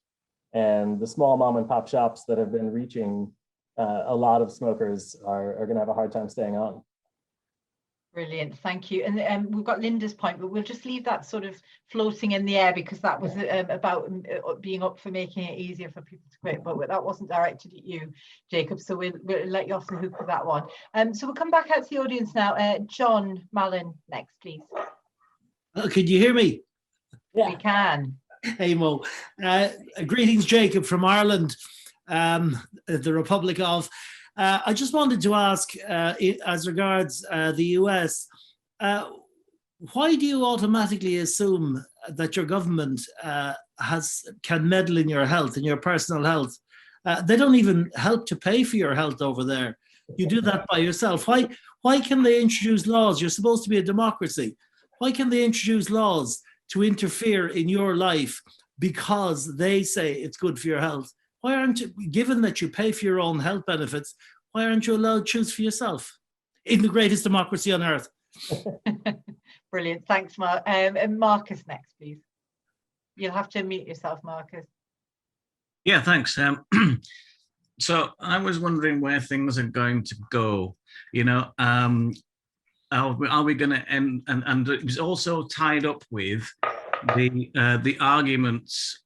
and the small mom and pop shops that have been reaching a lot of smokers are going to have a hard time staying on. Brilliant, thank you. And we've got Linda's point, but we'll just leave that sort of floating in the air, because that was about being up for making it easier for people to quit, but that wasn't directed at you, Jacob, so we'll let you off the hook for that one. So we'll come back out to the audience now. John Mallon next, please. Can you hear me? Yeah. We can. Hey, Mo. Greetings, Jacob, from Ireland, the Republic of. I just wanted to ask, as regards the US, why do you automatically assume that your government can meddle in your health, in your personal health? They don't even help to pay for your health over there. You do that by yourself. Why can they introduce laws? You're supposed to be a democracy. Why can they introduce laws to interfere in your life because they say it's good for your health? Why aren't you, given that you pay for your own health benefits, why aren't you allowed to choose for yourself in the greatest democracy on earth? Brilliant, thanks, Mark. And Marcus next, please. You'll have to unmute yourself, Marcus. Yeah, thanks. So I was wondering where things are going to go. You know, are we going to end? And it was also tied up with the arguments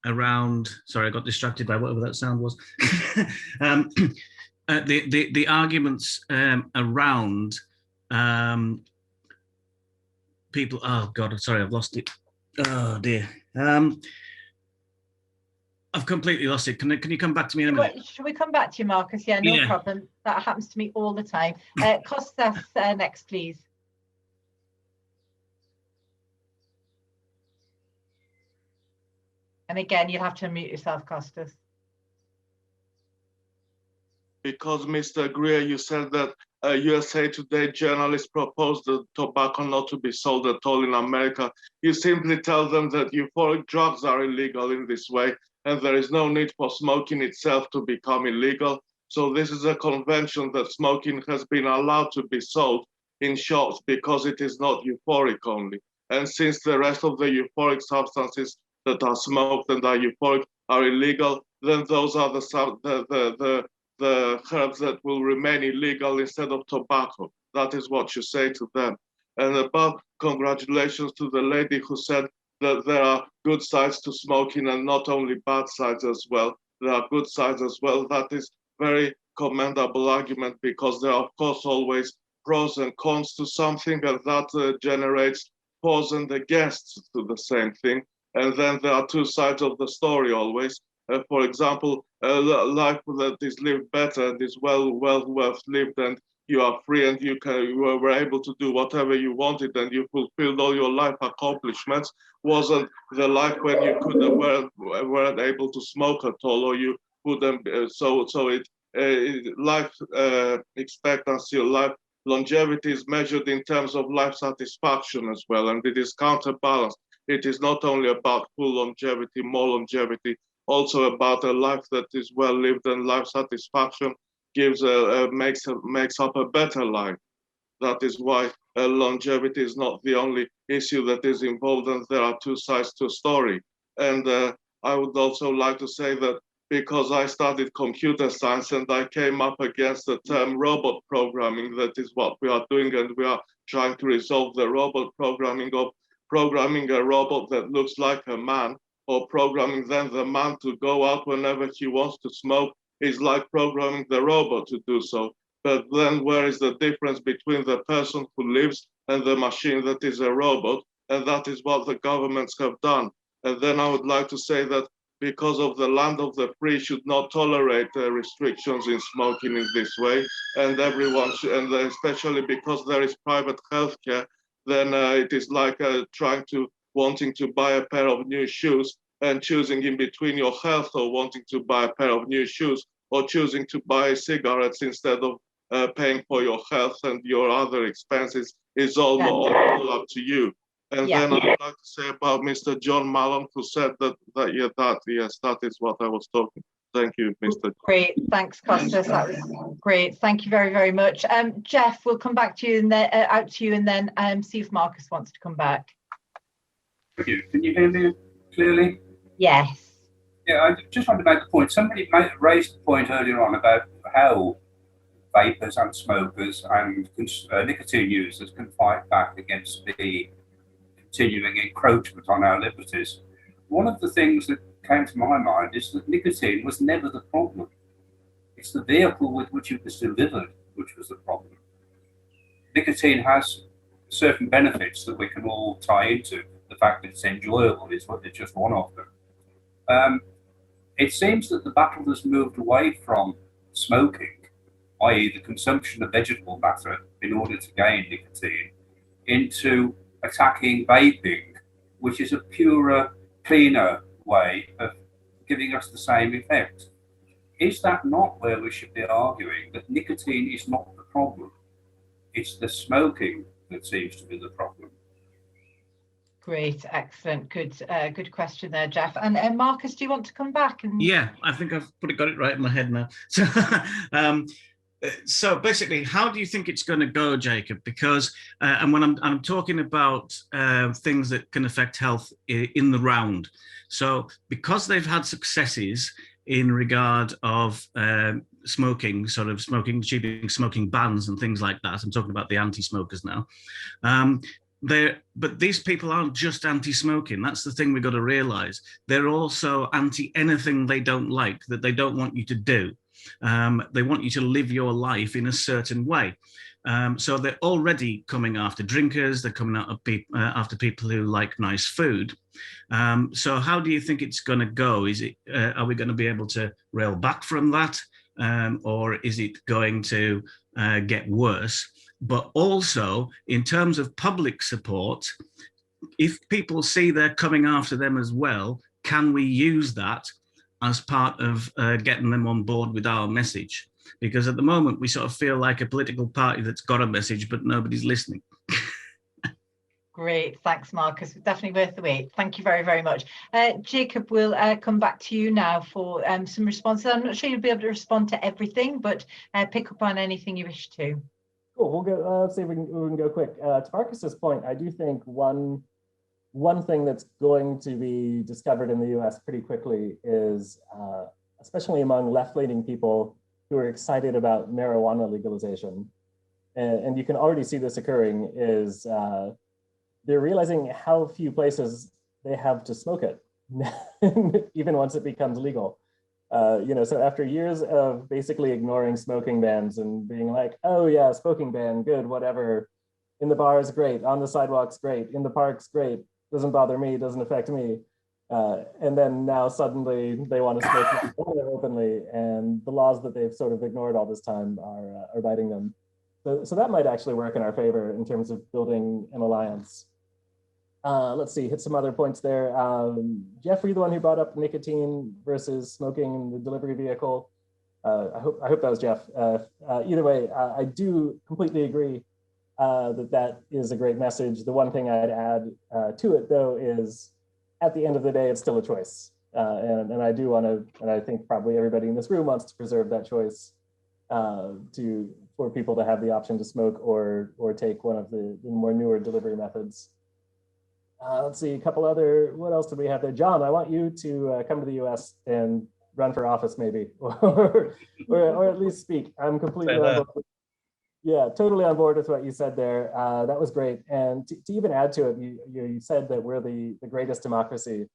around. Sorry, I got distracted by whatever that sound was. The arguments around people. Oh God, sorry, I've lost it. Oh dear. I've completely lost it. Can you come back to me in a minute? Should we come back to you, Marcus? Yeah, no problem. That happens to me all the time. Costas next, please. And again, you'll have to unmute yourself, Costas. Because Mr. Grier, you said that USA Today journalists proposed the tobacco not to be sold at all in America. You simply tell them that euphoric drugs are illegal in this way, and there is no need for smoking itself to become illegal. So this is a convention that smoking has been allowed to be sold in shops because it is not euphoric only. And since the rest of the euphoric substances that are smoked and are euphoric are illegal, then those are the herbs that will remain illegal instead of tobacco. That is what you say to them. And above, congratulations to the lady who said that there are good sides to smoking and not only bad sides as well. There are good sides as well. That is very commendable argument, because there are of course always pros and cons to something, and that generates pros and against to the same thing. And then there are two sides of the story always. For example, a life that is lived better and is well worth lived, and you are free and you were able to do whatever you wanted and you fulfilled all your life accomplishments, wasn't the life when you weren't able to smoke at all, or you couldn't. Life expectancy, life longevity is measured in terms of life satisfaction as well, and it is counterbalanced. It is not only about full longevity, more longevity, also about a life that is well lived, and life satisfaction gives makes up a better life. That is why longevity is not the only issue that is involved, and there are two sides to a story. And I would also like to say that because I studied computer science and I came up against the term robot programming, that is what we are doing, and we are trying to resolve the robot programming of programming a robot that looks like a man, or programming then the man to go out whenever he wants to smoke is like programming the robot to do so. But then where is the difference between the person who lives and the machine that is a robot? And that is what the governments have done. And then I would like to say that because of the land of the free should not tolerate restrictions in smoking in this way, and everyone should, and especially because there is private healthcare, then it is like wanting to buy a pair of new shoes and choosing in between your health or wanting to buy a pair of new shoes, or choosing to buy cigarettes instead of paying for your health and your other expenses is all up to you. And Yeah. then I'd like to say about Mr. John Mallon, who said that that is what I was talking. Thank you, Mr. Great, thanks, Costas. That was great. Thank you very, very much. Jeff, we'll come back to you and then out to you, and then see if Marcus wants to come back. Thank you. Can you hear me clearly? Yes. Yeah, I just wanted to make the point. Somebody raised the point earlier on about how vapers and smokers and nicotine users can fight back against the continuing encroachment on our liberties. One of the things that came to my mind is that nicotine was never the problem. It's the vehicle with which it was delivered which was the problem. Nicotine has certain benefits that we can all tie into. The fact that it's enjoyable is just one of them. It seems that the battle has moved away from smoking, i.e. the consumption of vegetable matter in order to gain nicotine, into attacking vaping, which is a purer, cleaner way of giving us the same effect. Is that not where we should be arguing that nicotine is not the problem? It's the smoking that seems to be the problem. Great, excellent, good question there, Jeff. And Marcus, do you want to come back? And yeah, I think I've got it right in my head now. So, so basically, how do you think it's going to go, Jacob? Because and when I'm talking about things that can affect health in the round, so because they've had successes in regard of smoking, achieving smoking bans and things like that. I'm talking about the anti-smokers now. But these people aren't just anti-smoking. That's the thing we've got to realize. They're also anti-anything they don't like, that they don't want you to do. They want you to live your life in a certain way. So they're already coming after drinkers. They're coming after people who like nice food. So how do you think it's going to go? Are we going to be able to rail back from that? Or is it going to get worse? But also, in terms of public support, if people see they're coming after them as well, can we use that as part of getting them on board with our message? Because at the moment, we sort of feel like a political party that's got a message, but nobody's listening. Great, thanks, Marcus. Definitely worth the wait. Thank you very, very much. Jacob, we'll come back to you now for some responses. I'm not sure you'll be able to respond to everything, but pick up on anything you wish to. Cool. We'll go. Let's see if we can go quick. To Marcus's point, I do think one thing that's going to be discovered in the U.S. pretty quickly is, especially among left-leaning people who are excited about marijuana legalization, and you can already see this occurring, is they're realizing how few places they have to smoke it, even once it becomes legal. So after years of basically ignoring smoking bans and being like, oh yeah, smoking ban, good, whatever. In the bars, great. On the sidewalks, great. In the parks, great. Doesn't bother me, doesn't affect me. And then now suddenly they want to smoke openly, and the laws that they've sort of ignored all this time are biting them. So that might actually work in our favor in terms of building an alliance. Let's see, hit some other points there. Jeff, were you the one who brought up nicotine versus smoking in the delivery vehicle? I hope that was Jeff. Either way, I do completely agree that is a great message. The one thing I'd add to it, though, is at the end of the day, it's still a choice. And I do want to, and I think probably everybody in this room wants to preserve that choice for people to have the option to smoke or take one of the more newer delivery methods. Let's see, a couple other, what else did we have there? John, I want you to come to the US and run for office maybe, or at least speak. I'm completely on board. Yeah, totally on board with what you said there. That was great. And to even add to it, you said that we're the greatest democracy.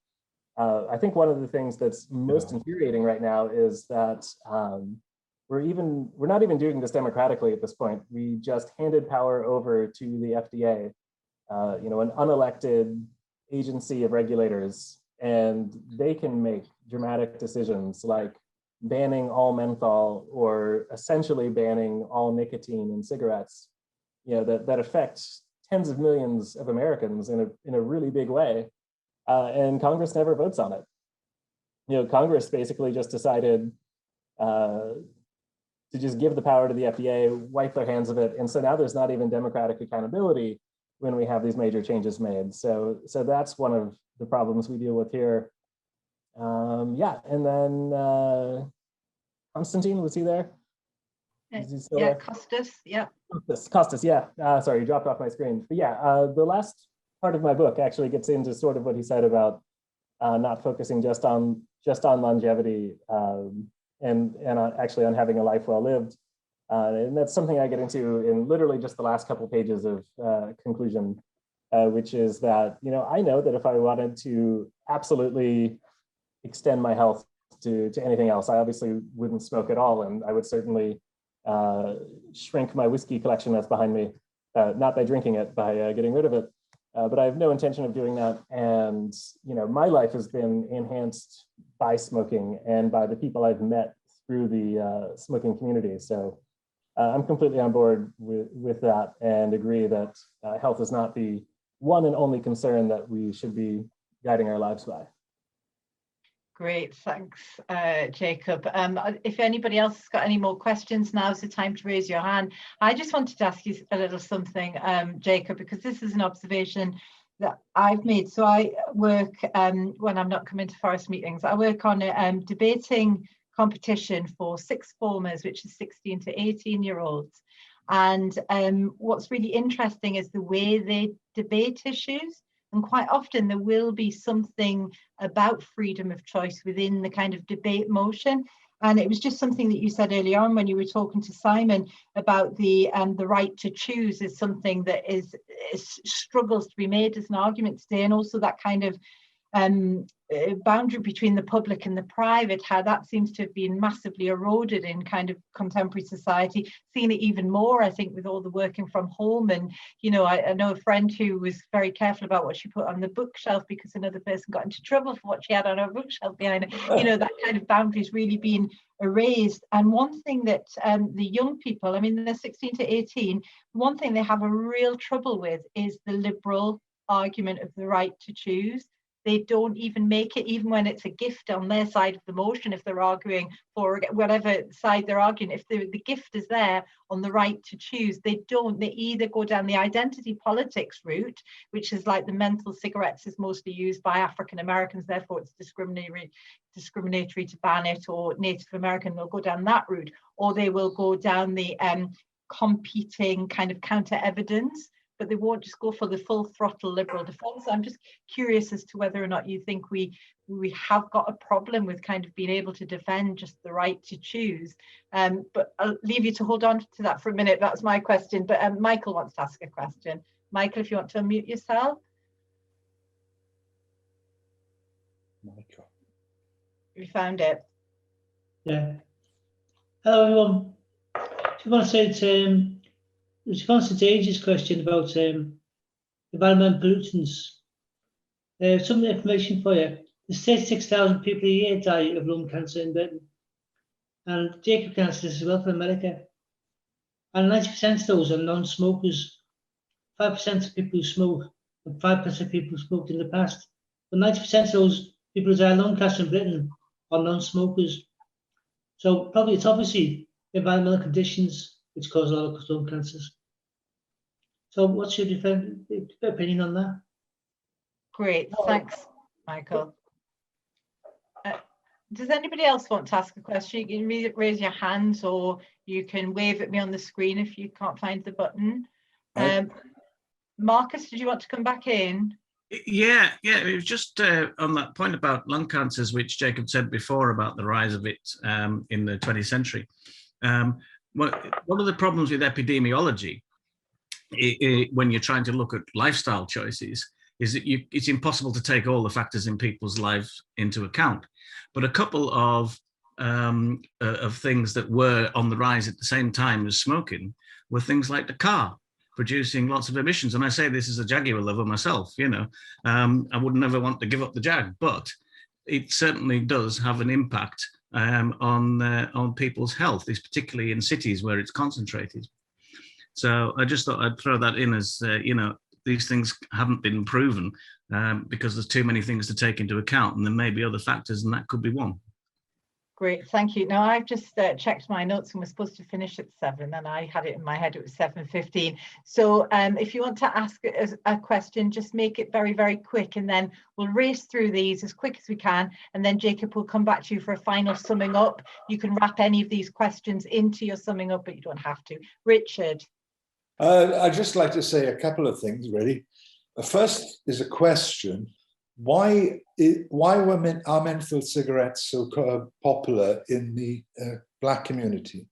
I think one of the things that's most infuriating right now is that we're not even doing this democratically at this point. We just handed power over to the FDA. An unelected agency of regulators, and they can make dramatic decisions like banning all menthol or essentially banning all nicotine in cigarettes, that affect tens of millions of Americans in a really big way. And Congress never votes on it. Congress basically just decided to just give the power to the FDA, wipe their hands of it. And so now there's not even democratic accountability. when we have these major changes made. So that's one of the problems we deal with here. Yeah, and then Constantine, was he there? Is he still Yeah, there? Costas, yeah. Costas, yeah. Sorry, he dropped off my screen. But yeah, the last part of my book actually gets into sort of what he said about not focusing just on longevity and actually on having a life well lived. And that's something I get into in literally just the last couple pages of conclusion, which is that, you know, I know that if I wanted to absolutely extend my health to anything else, I obviously wouldn't smoke at all, and I would certainly shrink my whiskey collection that's behind me, not by drinking it, by getting rid of it. But I have no intention of doing that. And, you know, my life has been enhanced by smoking and by the people I've met through the smoking community. So I'm completely on board with that and agree that health is not the one and only concern that we should be guiding our lives by. Great, thanks, Jacob. If anybody else has got any more questions, now's the time to raise your hand. I just wanted to ask you a little something, Jacob, because this is an observation that I've made. So I work, when I'm not coming to forest meetings, I work on a debating competition for sixth formers, which is 16 to 18-year-olds. And what's really interesting is the way they debate issues. And quite often there will be something about freedom of choice within the kind of debate motion. And it was just something that you said earlier on when you were talking to Simon about the right to choose is something that is struggles to be made as an argument today. And also that kind of boundary between the public and the private, how that seems to have been massively eroded in kind of contemporary society, seeing it even more, I think, with all the working from home. And, you know, I know a friend who was very careful about what she put on the bookshelf because another person got into trouble for what she had on her bookshelf behind her. You know, that kind of boundary is really being erased. And one thing that the young people, I mean, they're 16 to 18, one thing they have a real trouble with is the liberal argument of the right to choose. They don't even make it, even when it's a gift on their side of the motion, if they're arguing for whatever side they're arguing, if the gift is there on the right to choose, they don't. They either go down the identity politics route, which is like the menthol cigarettes is mostly used by African Americans, therefore it's discriminatory to ban it, or Native American, they'll go down that route, or they will go down the competing kind of counter evidence, but they won't just go for the full throttle liberal defense. I'm just curious as to whether or not you think we have got a problem with kind of being able to defend just the right to choose. But I'll leave you to hold on to that for a minute. That's my question. But Michael wants to ask a question. Michael, if you want to unmute yourself. Michael. You found it. Yeah. Hello, everyone. I want to say to response to Dage's question about environmental pollutants, some information for you. There's 36,000 people a year die of lung cancer in Britain, and Jacob can answer this as well for America. And 90% of those are non-smokers. 5% of people who smoke, and 5% of people who smoked in the past. But 90% of those people who die of lung cancer in Britain are non-smokers. So probably it's obviously environmental conditions which cause a lot of lung cancers. So what's your opinion on that? Great, thanks, Michael. Does anybody else want to ask a question? You can raise your hands, or you can wave at me on the screen if you can't find the button. Marcus, did you want to come back in? Yeah, it was just on that point about lung cancers, which Jacob said before about the rise of it in the 20th century. One of the problems with epidemiology when you're trying to look at lifestyle choices is that it's impossible to take all the factors in people's lives into account. But a couple of things that were on the rise at the same time as smoking were things like the car producing lots of emissions. And I say this as a Jaguar lover myself, you know, I would never want to give up the Jag, but it certainly does have an impact on people's health, particularly in cities where it's concentrated. So I just thought I'd throw that in as, you know, these things haven't been proven because there's too many things to take into account, and there may be other factors, and that could be one. Great, thank you. Now I've just checked my notes and we're supposed to finish at 7 and I had it in my head it was 7:15. So if you want to ask a question, just make it very, very quick and then we'll race through these as quick as we can. And then Jacob will come back to you for a final summing up. You can wrap any of these questions into your summing up, but you don't have to. Richard. I'd just like to say a couple of things, really. The first is a question. Why are menthol cigarettes so popular in the Black community?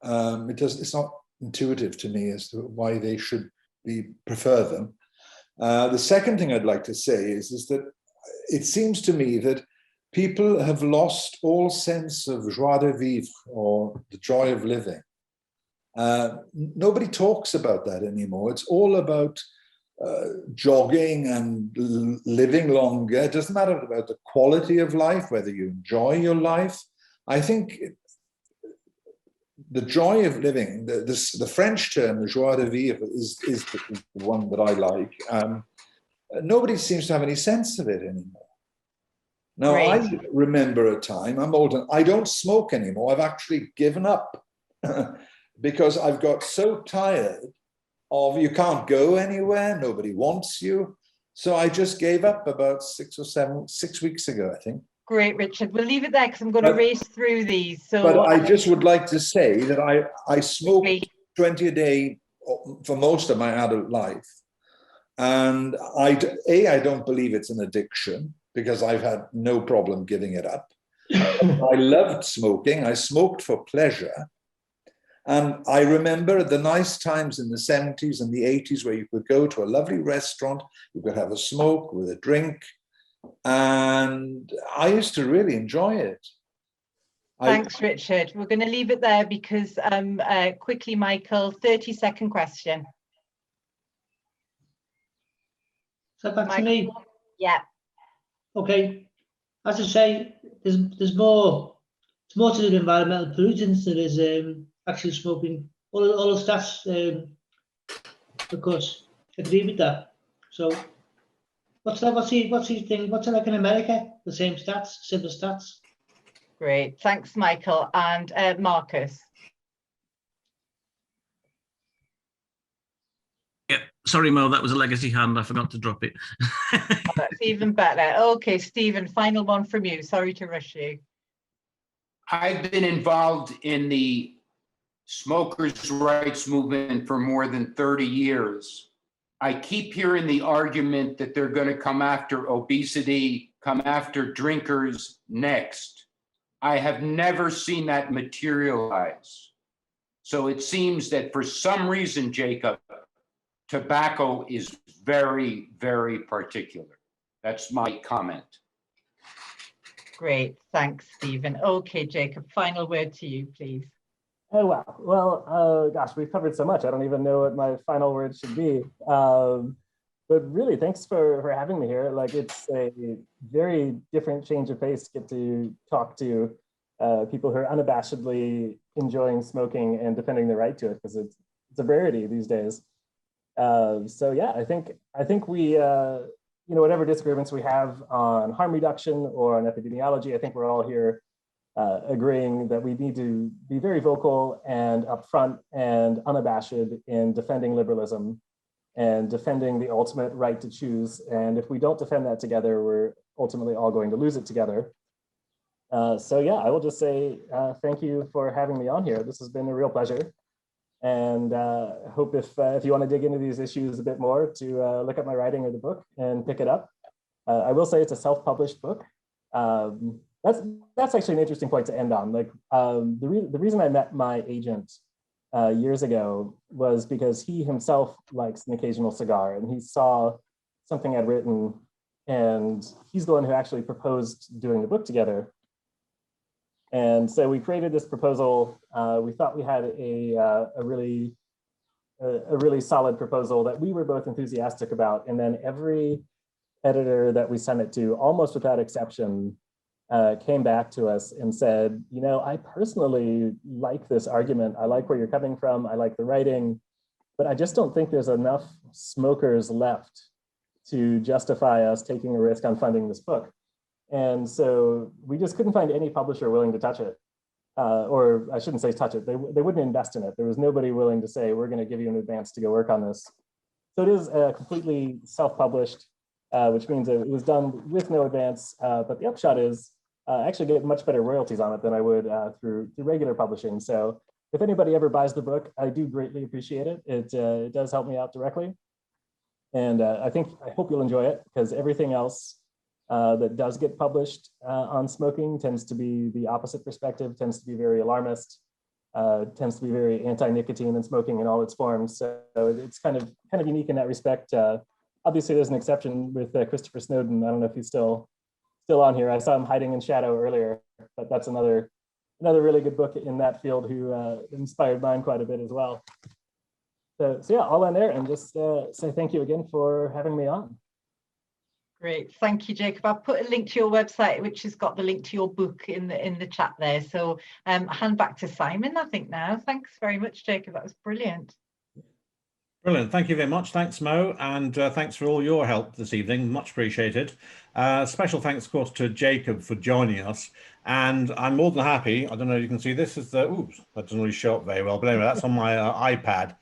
It's not intuitive to me as to why they should prefer them. The second thing I'd like to say is that it seems to me that people have lost all sense of joie de vivre, or the joy of living. Nobody talks about that anymore. It's all about jogging and living longer. It doesn't matter about the quality of life, whether you enjoy your life. I think the joy of living, the French term, the joie de vivre, is the one that I like. Nobody seems to have any sense of it anymore. Now, I remember a time, I'm old, and I don't smoke anymore. I've actually given up because I've got so tired of you can't go anywhere, nobody wants you. So I just gave up about 6 weeks ago, I think. Great, Richard. We'll leave it there because I'm going to race through these. So, but I just would like to say that I smoked 20 a day for most of my adult life. And I don't believe it's an addiction because I've had no problem giving it up. I loved smoking. I smoked for pleasure. And I remember the nice times in the 70s and the 80s where you could go to a lovely restaurant, you could have a smoke with a drink, and I used to really enjoy it. Thanks, Richard. We're going to leave it there because quickly, Michael, 30-second question. Is that back to me? Yeah. Okay. As I say, there's more. It's more to do with environmental pollutants than is actually smoking. All the stats, of course, agree with that. So, what's he thing? What's it like in America? The same stats, similar stats. Great, thanks, Michael. And Marcus. Yeah, sorry, Mo, that was a legacy hand. I forgot to drop it. That's even better. Okay, Stephen, final one from you. Sorry to rush you. I've been involved in the smokers' rights movement for more than 30 years. I keep hearing the argument that they're going to come after obesity, come after drinkers next. I have never seen that materialize. So it seems that for some reason, Jacob, tobacco is very, very particular. That's my comment. Great, thanks, Stephen. Okay, Jacob, final word to you, please. Oh, wow. Well, gosh, we've covered so much. I don't even know what my final word should be. But really, thanks for having me here. Like, it's a very different change of pace to get to talk to people who are unabashedly enjoying smoking and defending their right to it, because it's a rarity these days. So yeah, I think we, whatever disagreements we have on harm reduction or on epidemiology, I think we're all here agreeing that we need to be very vocal and upfront and unabashed in defending liberalism and defending the ultimate right to choose. And if we don't defend that together, we're ultimately all going to lose it together. So yeah, I will just say thank you for having me on here. This has been a real pleasure. And I hope if you want to dig into these issues a bit more, to look at my writing or the book and pick it up. I will say it's a self-published book. That's actually an interesting point to end on. Like the reason I met my agent years ago was because he himself likes an occasional cigar, and he saw something I'd written, and he's the one who actually proposed doing the book together. And so we created this proposal. We thought we had a really solid proposal that we were both enthusiastic about. And then every editor that we sent it to, almost without exception, came back to us and said, I personally like this argument. I like where you're coming from. I like the writing, but I just don't think there's enough smokers left to justify us taking a risk on funding this book. And so we just couldn't find any publisher willing to touch it. Or I shouldn't say touch it, they wouldn't invest in it. There was nobody willing to say, we're going to give you an advance to go work on this. So it is completely self-published, which means it was done with no advance. But the upshot is I actually get much better royalties on it than I would through regular publishing. So if anybody ever buys the book, I do greatly appreciate it. It does help me out directly. And I hope you'll enjoy it, because everything else that does get published on smoking tends to be the opposite perspective, tends to be very alarmist, tends to be very anti-nicotine and smoking in all its forms. So it's kind of unique in that respect. Obviously, there's an exception with Christopher Snowden. I don't know if he's still on here. I saw him hiding in shadow earlier, but that's another really good book in that field who inspired mine quite a bit as well. So yeah, I'll end there and just say thank you again for having me on. Great, thank you, Jacob. I'll put a link to your website, which has got the link to your book in the chat there. So hand back to Simon, I think now. Thanks very much, Jacob. That was brilliant. Brilliant. Thank you very much. Thanks, Mo. And thanks for all your help this evening. Much appreciated. Special thanks, of course, to Jacob for joining us. And I'm more than happy. I don't know if you can see this is the, oops, that doesn't really show up very well. But anyway, that's on my iPad,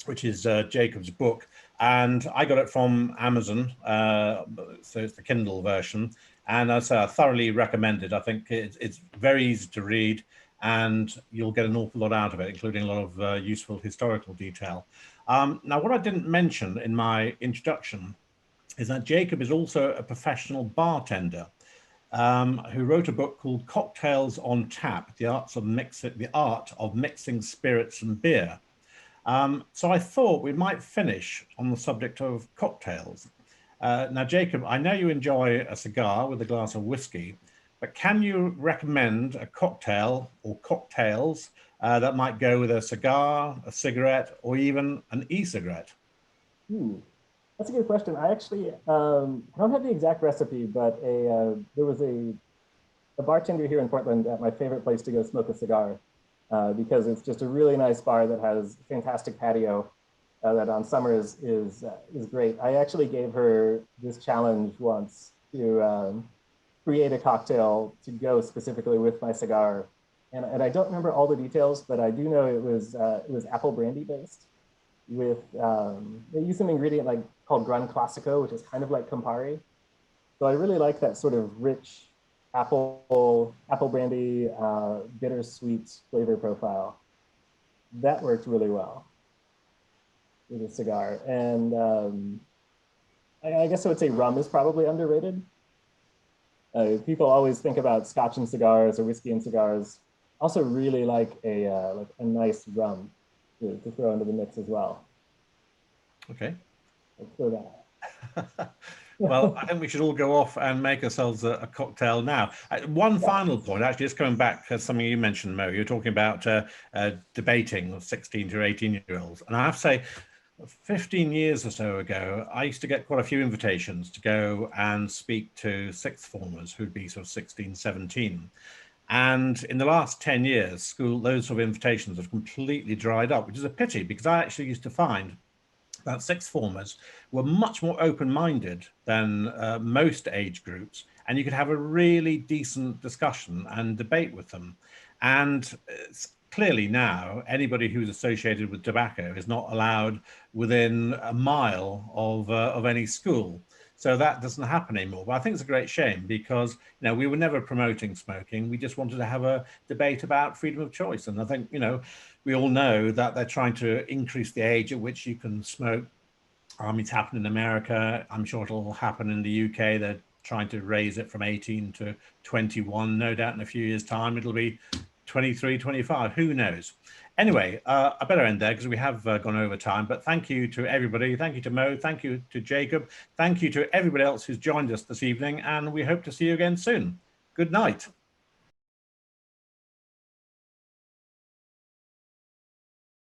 which is Jacob's book. And I got it from Amazon. So it's the Kindle version. And as I thoroughly recommend it. I think it's very easy to read, and you'll get an awful lot out of it, including a lot of useful historical detail. Now, what I didn't mention in my introduction is that Jacob is also a professional bartender who wrote a book called Cocktails on Tap, the art of mixing spirits and beer. So I thought we might finish on the subject of cocktails. Now, Jacob, I know you enjoy a cigar with a glass of whiskey, but can you recommend a cocktail or cocktails that might go with a cigar, a cigarette, or even an e-cigarette? That's a good question. I actually don't have the exact recipe, but there was a bartender here in Portland at my favorite place to go smoke a cigar, because it's just a really nice bar that has fantastic patio that on summer is great. I actually gave her this challenge once to create a cocktail to go specifically with my cigar. And I don't remember all the details, but I do know it was apple brandy based with, they used an ingredient called Gran Classico, which is kind of like Campari. So I really like that sort of rich apple brandy, bittersweet flavor profile. That worked really well with a cigar. And I guess I would say rum is probably underrated. People always think about scotch and cigars or whiskey and cigars. Also really like a nice rum to throw into the mix as well. Okay. So that. Well, I think we should all go off and make ourselves a cocktail now. One final point, actually, just coming back to something you mentioned, Mo, you're talking about debating of 16 to 18-year-olds. And I have to say, 15 years or so ago, I used to get quite a few invitations to go and speak to sixth formers who'd be sort of 16, 17. And in the last 10 years, those sort of invitations have completely dried up, which is a pity, because I actually used to find that sixth formers were much more open-minded than most age groups, and you could have a really decent discussion and debate with them. And clearly now, anybody who's associated with tobacco is not allowed within a mile of any school. So that doesn't happen anymore. But I think it's a great shame, because we were never promoting smoking. We just wanted to have a debate about freedom of choice. And I think we all know that they're trying to increase the age at which you can smoke. It's happened in America. I'm sure it'll happen in the UK. They're trying to raise it from 18 to 21. No doubt in a few years' time it'll be 23, 25. Who knows? Anyway, I better end there because we have gone over time. But thank you to everybody. Thank you to Mo. Thank you to Jacob. Thank you to everybody else who's joined us this evening. And we hope to see you again soon. Good night.